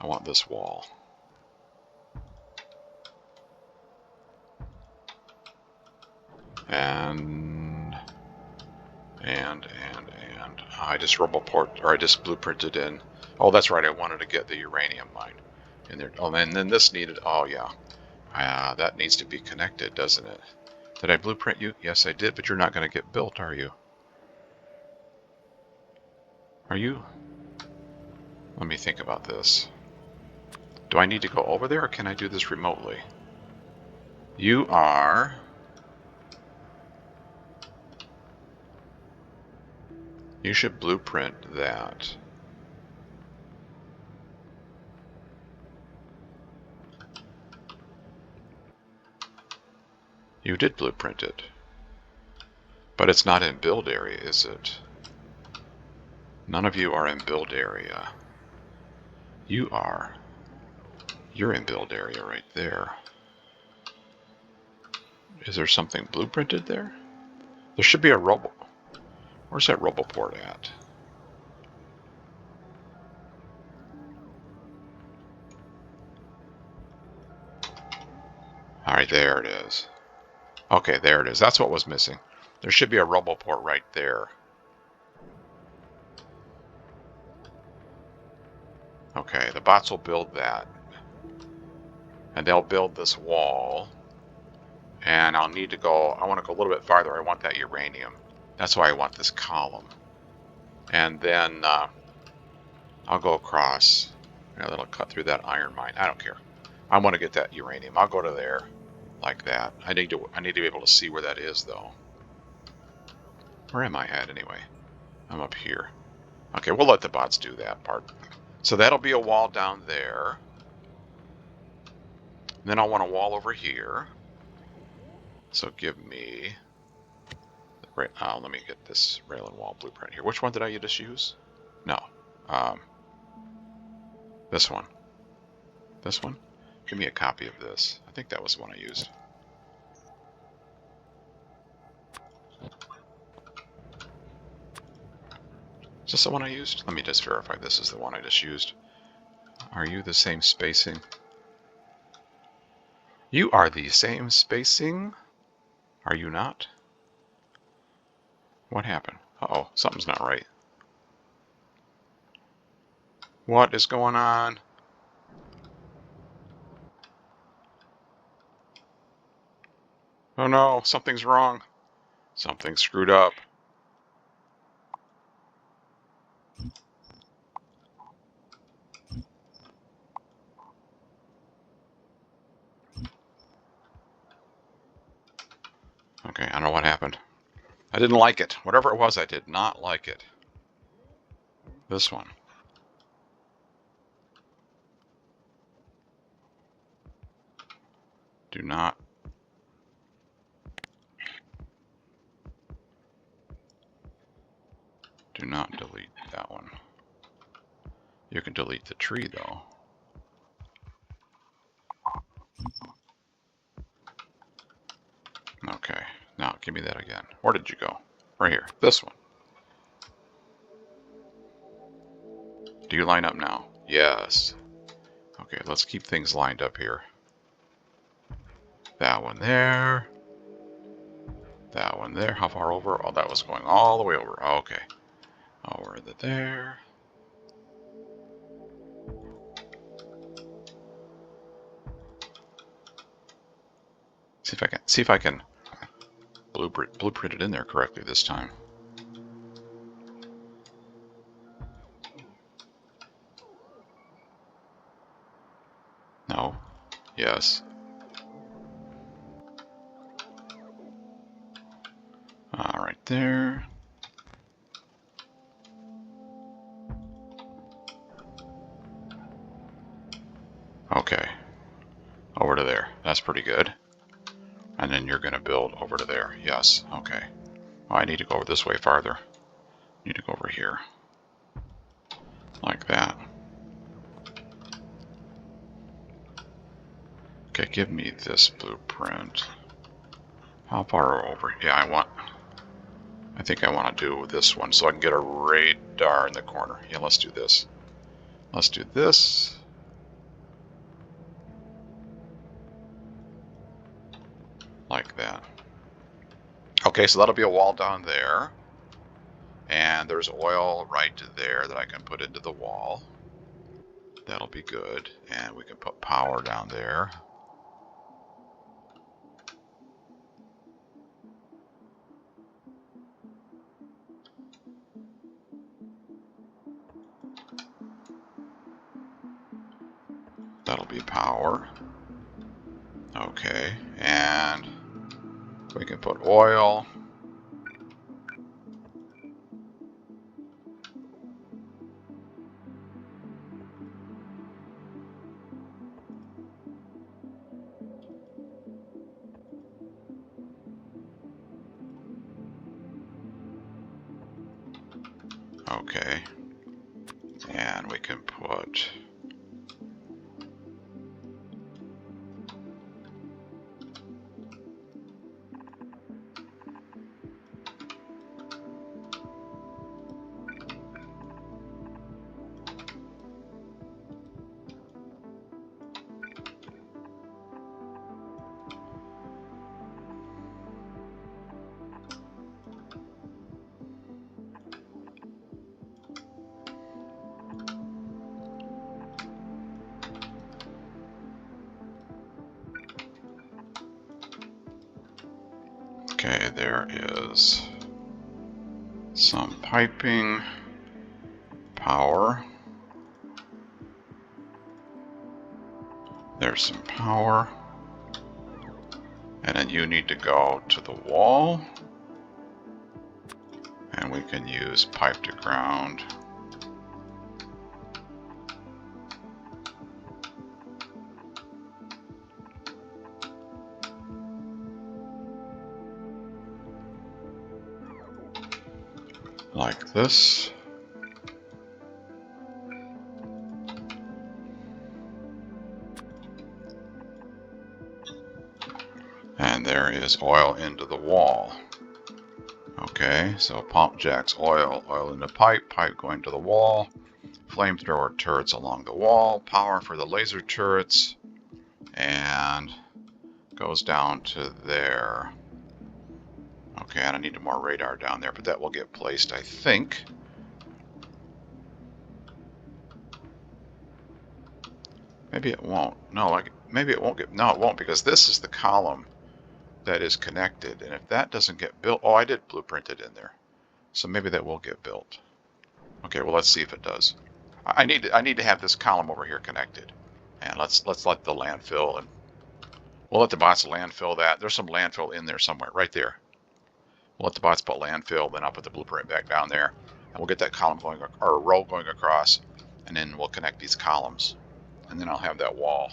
I want this wall. And I just blueprinted in. Oh, that's right. I wanted to get the uranium mine in there. Oh, and then this needed. Oh, yeah. That needs to be connected, doesn't it? Did I blueprint you? Yes, I did. But you're not going to get built, are you? Are you? Let me think about this. Do I need to go over there, or can I do this remotely? You are. You should blueprint that. You did blueprint it. But it's not in build area, is it? None of you are in build area. You are. You're in build area right there. Is there something blueprinted there? There should be a robo. Where's that Roboport at? Alright, there it is. Okay, there it is. That's what was missing. There should be a Roboport right there. Okay, the bots will build that. And they'll build this wall. And I'll need to go, I want to go a little bit farther. I want that uranium. That's why I want this column. And then I'll go across. Yeah, that'll cut through that iron mine. I don't care. I want to get that uranium. I'll go to there like that. I need to be able to see where that is, though. Where am I at, anyway? I'm up here. Okay, we'll let the bots do that part. So that'll be a wall down there. Then I'll want a wall over here. So give me... let me get this rail and wall blueprint here. Which one did I just use? No. This one. This one? Give me a copy of this. I think that was the one I used. Is this the one I used? Let me just verify this is the one I just used. Are you the same spacing? You are the same spacing? Are you not? What happened? Uh-oh, something's not right. What is going on? Oh no, something's wrong. Something's screwed up. Okay, I don't know what happened. I didn't like it. Whatever it was, I did not like it. This one. Do not delete that one. You can delete the tree, though. Okay, now give me that again. Where did you go? Right here. This one. Do you line up now? Yes. Okay, let's keep things lined up here. That one there. That one there. How far over? Oh, that was going all the way over. Okay. Over there. See if I can blueprint it in there correctly this time. No. Yes. Right there. Okay. Over to there. That's pretty good. And then you're going to build over to there. Yes. Okay. Oh, I need to go over this way farther. Need to go over here. Like that. Okay, give me this blueprint. How far over? Yeah, I think I want to do this one so I can get a radar in the corner. Yeah, let's do this. Let's do this. Like that. Okay, so that'll be a wall down there. And there's oil right there that I can put into the wall. That'll be good. And we can put power down there. That'll be power. Okay, and we can put oil. Okay, and we can put okay, there is some piping, power. There's some power. And then you need to go to the wall. And we can use pipe to ground. Like this. And there is oil into the wall. Okay, so pump jacks oil, oil into pipe, pipe going to the wall, flamethrower turrets along the wall, power for the laser turrets, and goes down to there. Okay, and I need more radar down there, but that will get placed, I think. Maybe it won't. No, maybe it won't get... No, it won't, because this is the column that is connected. And if that doesn't get built... Oh, I did blueprint it in there. So maybe that will get built. Okay, well, let's see if it does. I need to have this column over here connected. And let's let the landfill... and we'll let the bots landfill that. There's some landfill in there somewhere, right there. We'll let the bots put landfill, then I'll put the blueprint back down there. And we'll get that column going, or a row going across. And then we'll connect these columns. And then I'll have that wall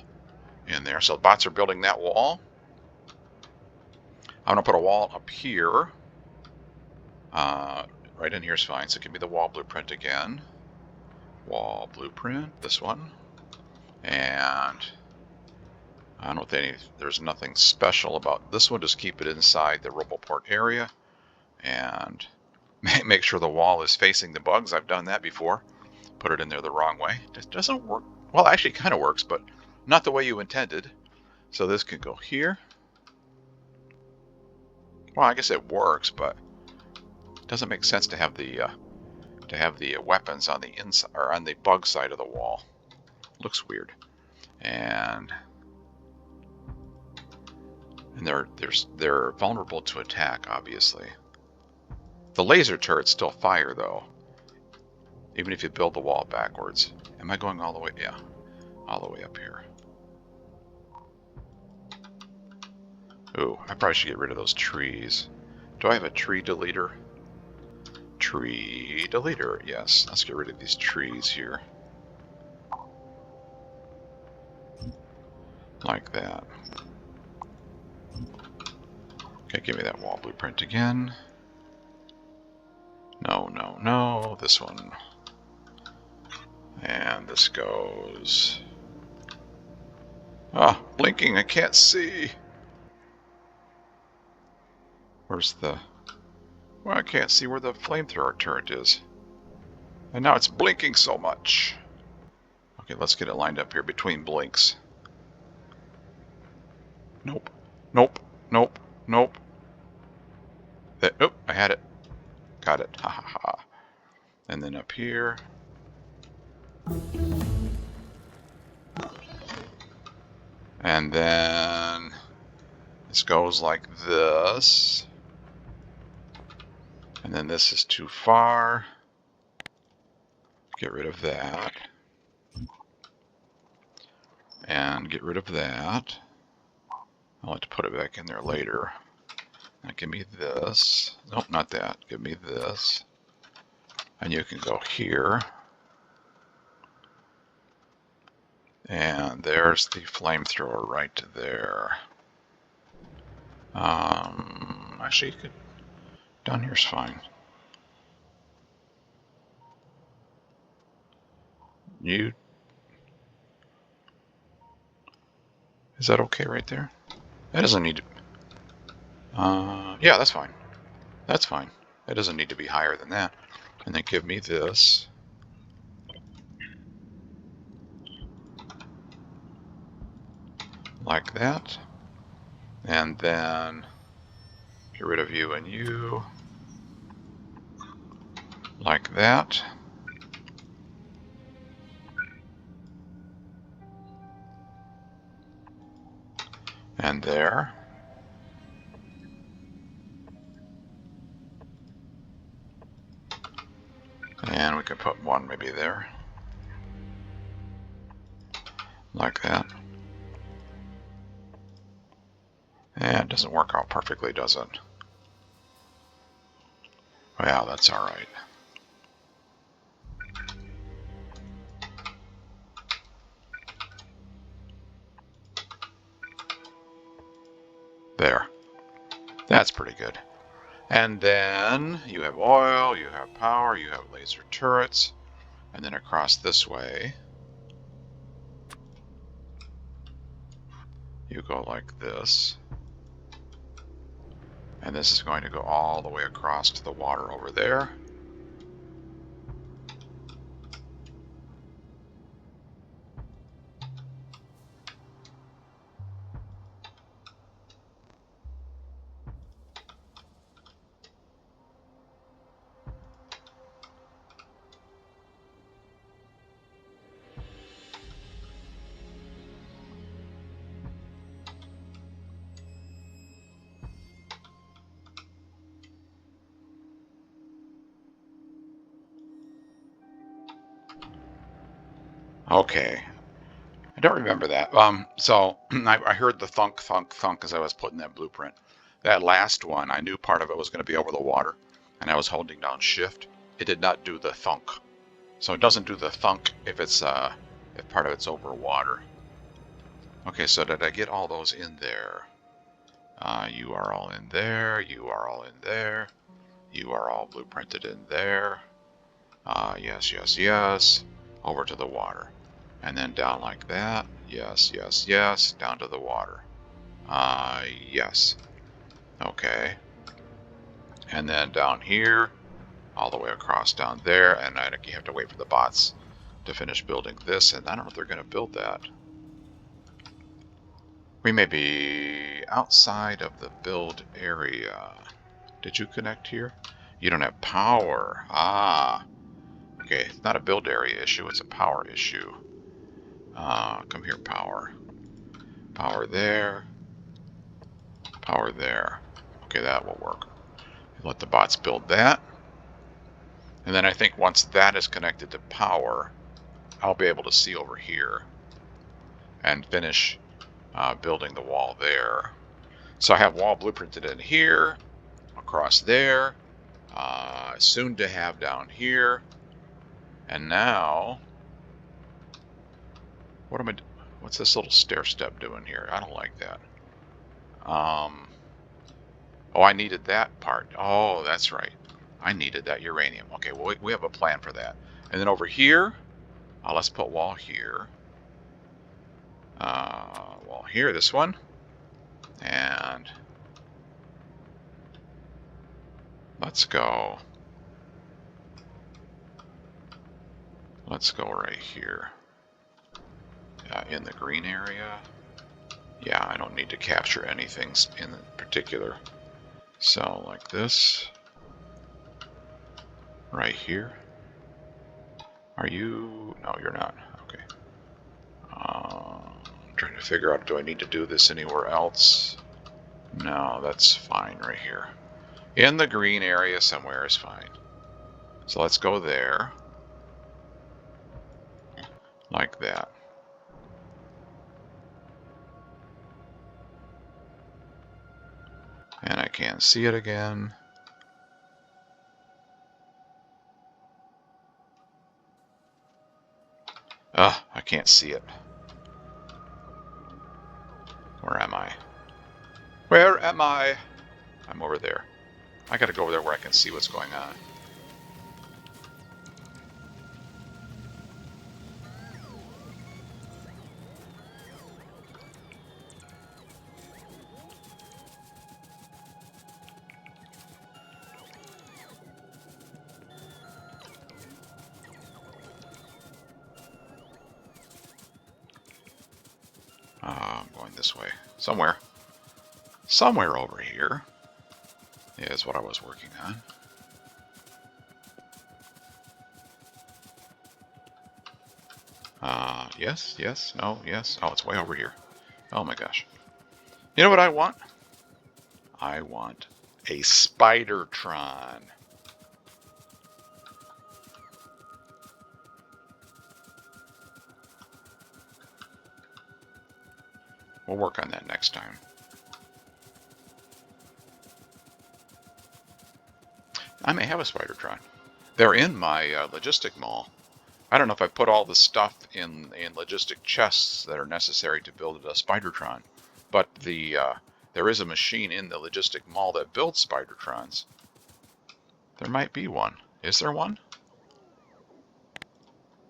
in there. So the bots are building that wall. I'm going to put a wall up here. Right in here is fine. So give me the wall blueprint again. Wall blueprint, this one. And I don't think there's nothing special about this one. Just keep it inside the RoboPort area. And make sure the wall is facing the bugs. I've done that before. Put it in there the wrong way. It doesn't work. Well, actually, it kind of works, but not the way you intended. So this can go here. Well, I guess it works, but it doesn't make sense to have the weapons on the inside or on the bug side of the wall. Looks weird. And they're vulnerable to attack, obviously. The laser turrets still fire, though, even if you build the wall backwards. Am I going all the way? Yeah, all the way up here. Ooh, I probably should get rid of those trees. Do I have a tree deleter? Tree deleter, yes. Let's get rid of these trees here. Like that. Okay, give me that wall blueprint again. No, no, no. This one. And this goes... Ah, blinking, I can't see. Where's the... Well, I can't see where the flamethrower turret is. And now it's blinking so much. Okay, let's get it lined up here between blinks. Nope. Nope. Nope. Nope. Nope, I had it. Got it. Ha ha ha. And then up here. And then this goes like this. And then this is too far. Get rid of that. And get rid of that. I'll have to put it back in there later. Now give me this. Nope, not that. Give me this. And you can go here. And there's the flamethrower right there. Actually, you could... Down here's fine. You... Is that okay right there? That doesn't need to... yeah, that's fine. That's fine. It doesn't need to be higher than that. And then give me this. Like that. And then get rid of you and you. Like that. And there. And we could put one maybe there. Like that. Yeah, it doesn't work out perfectly, does it? Well, that's all right. There. That's pretty good. And then you have oil, you have power, you have laser turrets. And then across this way, you go like this. And this is going to go all the way across to the water over there. Okay. I don't remember that. So I heard the thunk, thunk, thunk as I was putting that blueprint. That last one, I knew part of it was going to be over the water, and I was holding down shift. It did not do the thunk. So it doesn't do the thunk if it's if part of it's over water. Okay, so did I get all those in there? You are all in there. You are all in there. You are all blueprinted in there. Yes, yes, yes. Over to the water. And then down like that. Yes, yes, yes. Down to the water. Yes. Okay. And then down here. All the way across down there. And I think you have to wait for the bots to finish building this. And I don't know if they're going to build that. We may be outside of the build area. Did you connect here? You don't have power. Ah. Okay, it's not a build area issue, it's a power issue. Come here, power. Power there. Power there. Okay, that will work. Let the bots build that. And then I think once that is connected to power, I'll be able to see over here and finish building the wall there. So I have wall blueprinted in here, across there, soon to have down here. And now, what's this little stair step doing here? I don't like that. Oh, I needed that part. Oh, that's right. I needed that uranium. Okay, well, we have a plan for that. And then over here, let's put wall here. Wall here, this one. And Let's go. Let's go right here. In the green area. Yeah, I don't need to capture anything in particular. So like this. Right here. Are you? No, you're not. Okay. I'm trying to figure out, do I need to do this anywhere else? No, that's fine right here. In the green area somewhere is fine. So let's go there. Like that. And I can't see it again. I can't see it. Where am I? Where am I? I'm over there. I gotta go over there where I can see what's going on. I'm going this way. Somewhere. Somewhere over here is what I was working on. Yes, yes, no, yes. Oh, it's way over here. Oh my gosh. You know what I want? I want a Spidertron. We'll work on that next time. I may have a Spidertron. They're in my logistic mall. I don't know if I put all the stuff in logistic chests that are necessary to build a Spidertron, but there is a machine in the logistic mall that builds Spidertrons. There might be one. Is there one?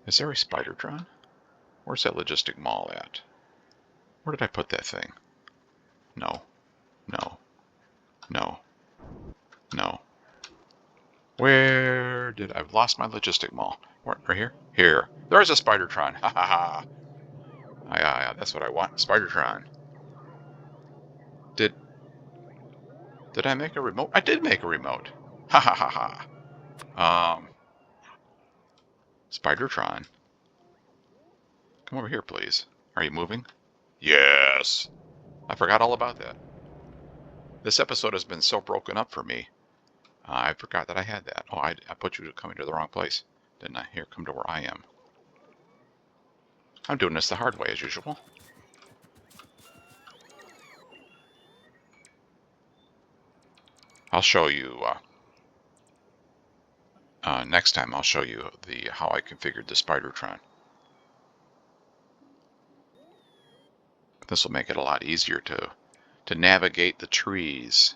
Is there a Spidertron? Where's that logistic mall at? Where did I put that thing? No. No. No. No. Where did I've lost my logistic mall? Where, right here? Here. There's a Spidertron. Ha ha ha. Yeah, that's what I want. Spidertron. Did I make a remote? I did make a remote. Ha ha ha ha. Spidertron. Come over here, please. Are you moving? Yes. I forgot all about that. This episode has been so broken up for me. I forgot that I had that. Oh, I put you coming to the wrong place, didn't I? Here, come to where I am. I'm doing this the hard way, as usual. I'll show you, next time I'll show you how I configured the Spidertron. This will make it a lot easier to navigate the trees.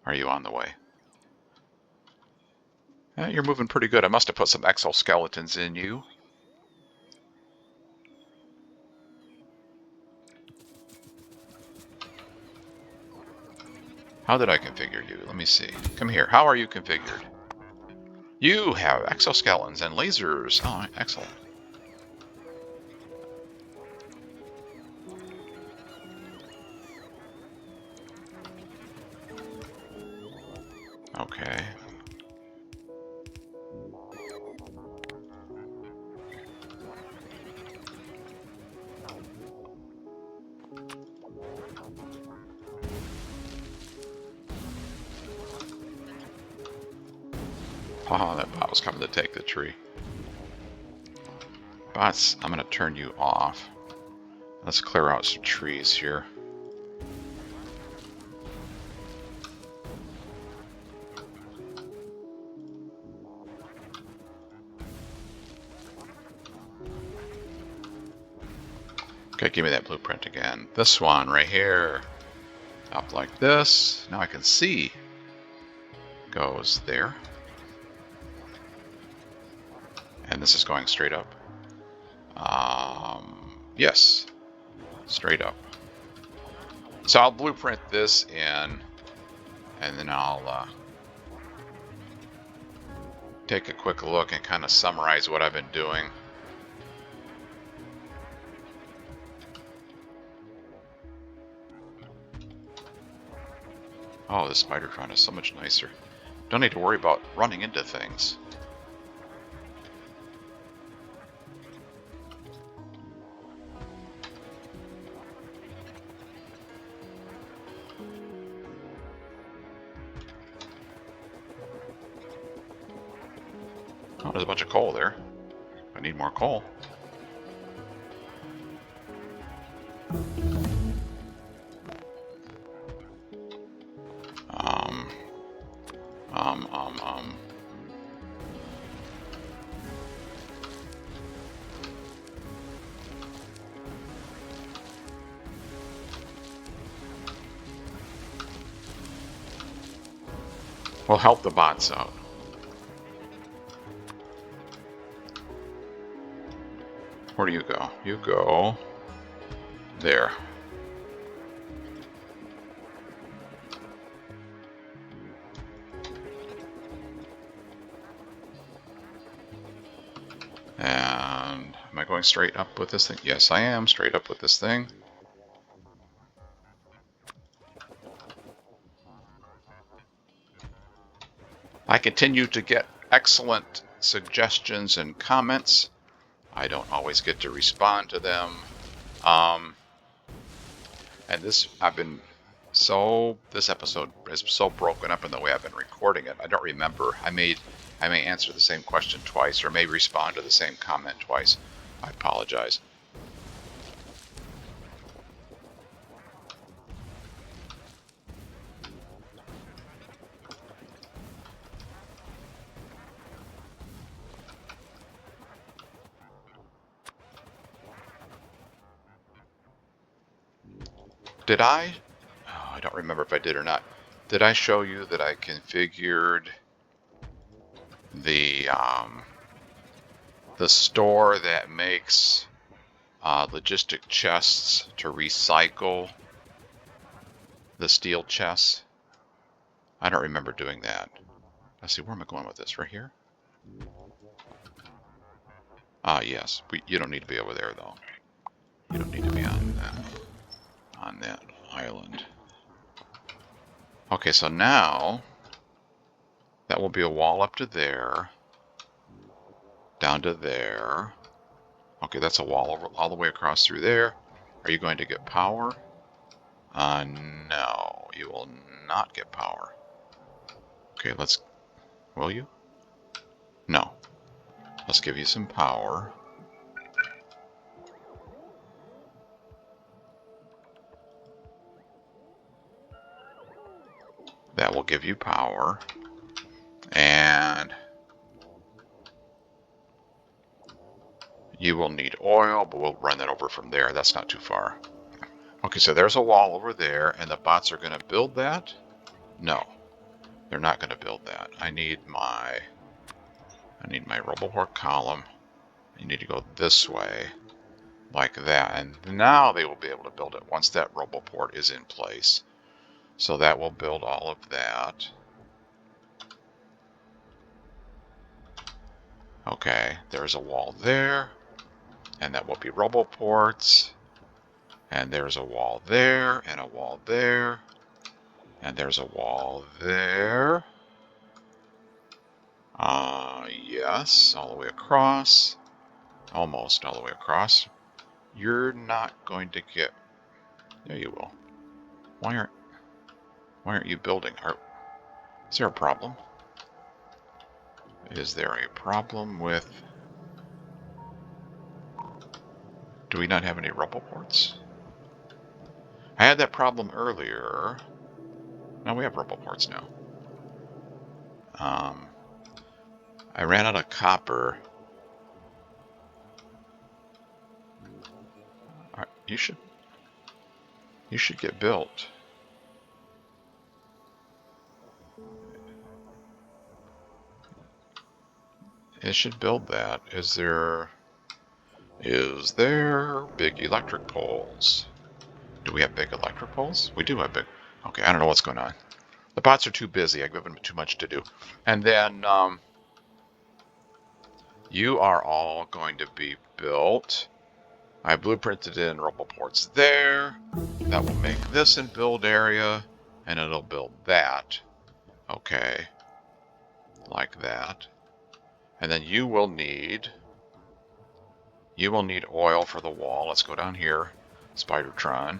Are you on the way? You're moving pretty good. I must have put some exoskeletons in you. How did I configure you? Let me see. Come here. How are you configured? You have exoskeletons and lasers. Oh, excellent. Okay. Oh, that bot was coming to take the tree. Bots, I'm going to turn you off. Let's clear out some trees here. Okay, give me that blueprint again. This one right here. Up like this. Now I can see. Goes there. And this is going straight up. Yes. Straight up. So I'll blueprint this in, and then I'll take a quick look and kind of summarize what I've been doing. Oh, this Spidertron is so much nicer. Don't need to worry about running into things. Oh, there's a bunch of coal there. I need more coal. Um. We'll help the bots out. Where do you go? You go there. And am I going straight up with this thing? Yes, I am straight up with this thing. I continue to get excellent suggestions and comments. I don't always get to respond to them. And this episode is so broken up in the way I've been recording it. I don't remember. I may answer the same question twice, or may respond to the same comment twice. I apologize. Did I? Oh, I don't remember if I did or not. Did I show you that I configured the store that makes logistic chests to recycle the steel chests? I don't remember doing that. Let's see, where am I going with this? Right here? Ah, yes. You don't need to be over there, though. You don't need to be on that island. Okay, so now that will be a wall up to there, down to there. Okay, that's a wall all the way across through there. Are you going to get power? No, you will not get power. Okay, will you? No. Let's give you some power. That will give you power. And you will need oil, but we'll run that over from there. That's not too far. Okay, so there's a wall over there, and the bots are going to build that? No, they're not going to build that. I need my Roboport column. You need to go this way, like that, and now they will be able to build it once that Roboport is in place. So that will build all of that. Okay, there's a wall there, and that will be Roboports. And there's a wall there, and a wall there, and there's a wall there. Yes, all the way across. Almost all the way across. You're not going to get... Yeah, you will. Why aren't you building? Is there a problem? Is there a problem with... Do we not have any Roboports? I had that problem earlier. No, we have Roboports now. I ran out of copper. You should get built. It should build that. Is there big electric poles? Do we have big electric poles? We do have big. Okay, I don't know what's going on. The bots are too busy. I've given them too much to do. And then you are all going to be built. I blueprinted in roboports there. That will make this in build area, and it'll build that. Okay, like that. And then you will need oil for the wall. Let's go down here, Spidertron.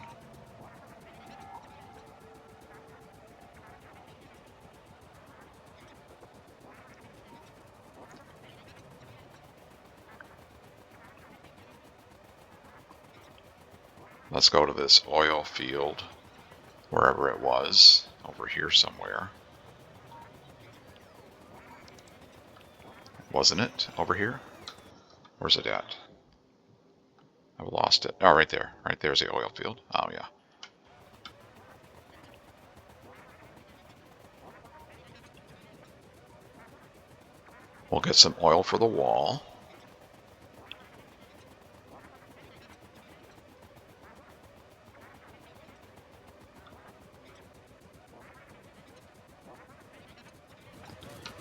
Let's go to this oil field, wherever it was, over here somewhere. Wasn't it over here? Where's it at? I've lost it. Oh, right there. Right there's the oil field. Oh, yeah. We'll get some oil for the wall.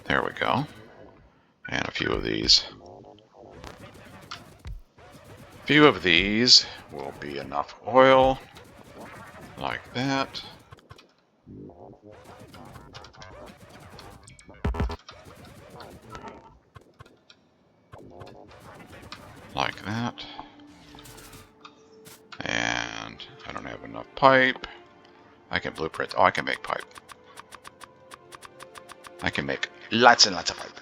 There we go. And a few of these. A few of these will be enough oil, like that. Like that. And I don't have enough pipe. I can blueprint. Oh, I can make pipe. I can make lots and lots of pipe.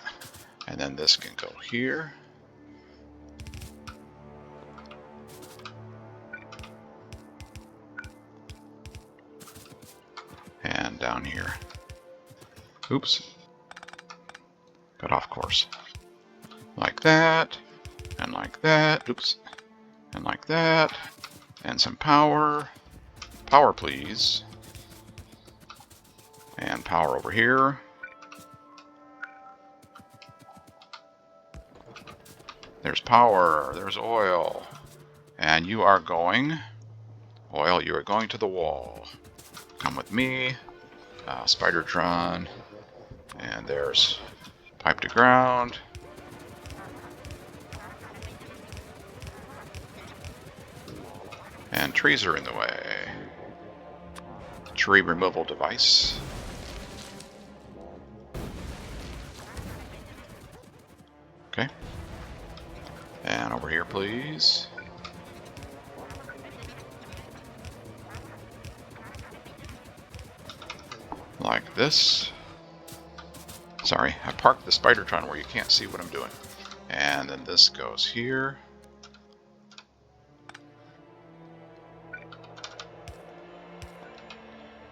And then this can go here. And down here. Oops. Got off course. Like that. And like that. Oops. And like that. And some power. Power, please. And power over here. There's power. There's oil. And you are going... Oil, you are going to the wall. Come with me. Spidertron. And there's pipe to ground. And trees are in the way. Tree removal device. Okay. And over here, please. Like this. Sorry, I parked the Spidertron where you can't see what I'm doing. And then this goes here.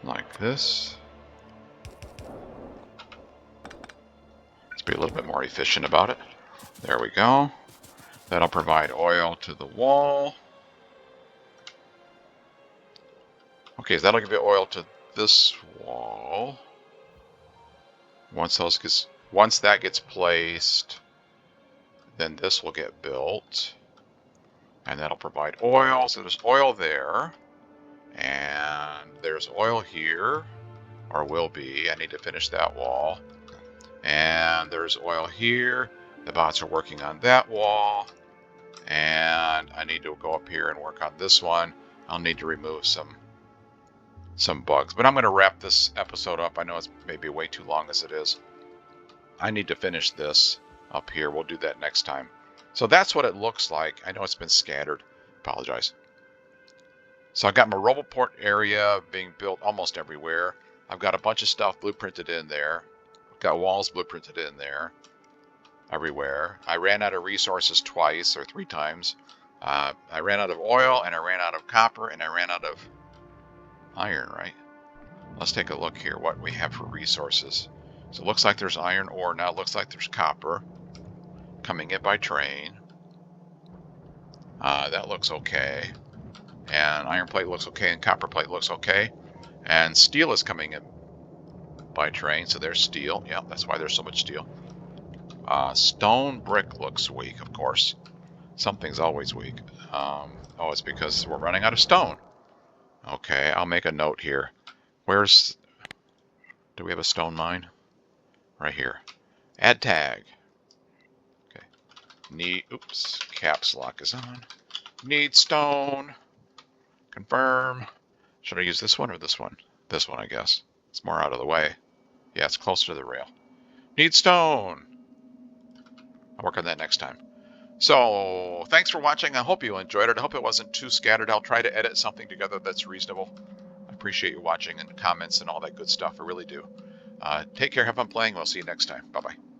Like this. Let's be a little bit more efficient about it. There we go. That'll provide oil to the wall. Okay, so that'll give you oil to this wall. Once that gets placed, then this will get built. And that'll provide oil. So there's oil there. And there's oil here, or will be. I need to finish that wall. And there's oil here. The bots are working on that wall. And I need to go up here and work on this one. I'll need to remove some bugs. But I'm going to wrap this episode up. I know it's maybe way too long as it is. I need to finish this up here. We'll do that next time. So that's what it looks like. I know it's been scattered. Apologize. So I've got my Roboport area being built almost everywhere. I've got a bunch of stuff blueprinted in there. I've got walls blueprinted in there everywhere. I ran out of resources twice or 3 times. I ran out of oil, and I ran out of copper, and I ran out of iron, right? Let's take a look here what we have for resources. So it looks like there's iron ore now. It looks like there's copper coming in by train. That looks okay. And iron plate looks okay, and copper plate looks okay. And steel is coming in by train, so there's steel. Yeah, that's why there's so much steel. Stone brick looks weak, of course. Something's always weak. Oh, it's because we're running out of stone. Okay, I'll make a note here. Where's, do we have a stone mine? Right here. Add tag. Okay. Need, oops, caps lock is on. Need stone. Confirm. Should I use this one or this one? This one, I guess. It's more out of the way. Yeah, it's closer to the rail. Need stone. I'll work on that next time. So, thanks for watching. I hope you enjoyed it. I hope it wasn't too scattered. I'll try to edit something together that's reasonable. I appreciate you watching and comments and all that good stuff. I really do. Take care. Have fun playing. We'll see you next time. Bye-bye.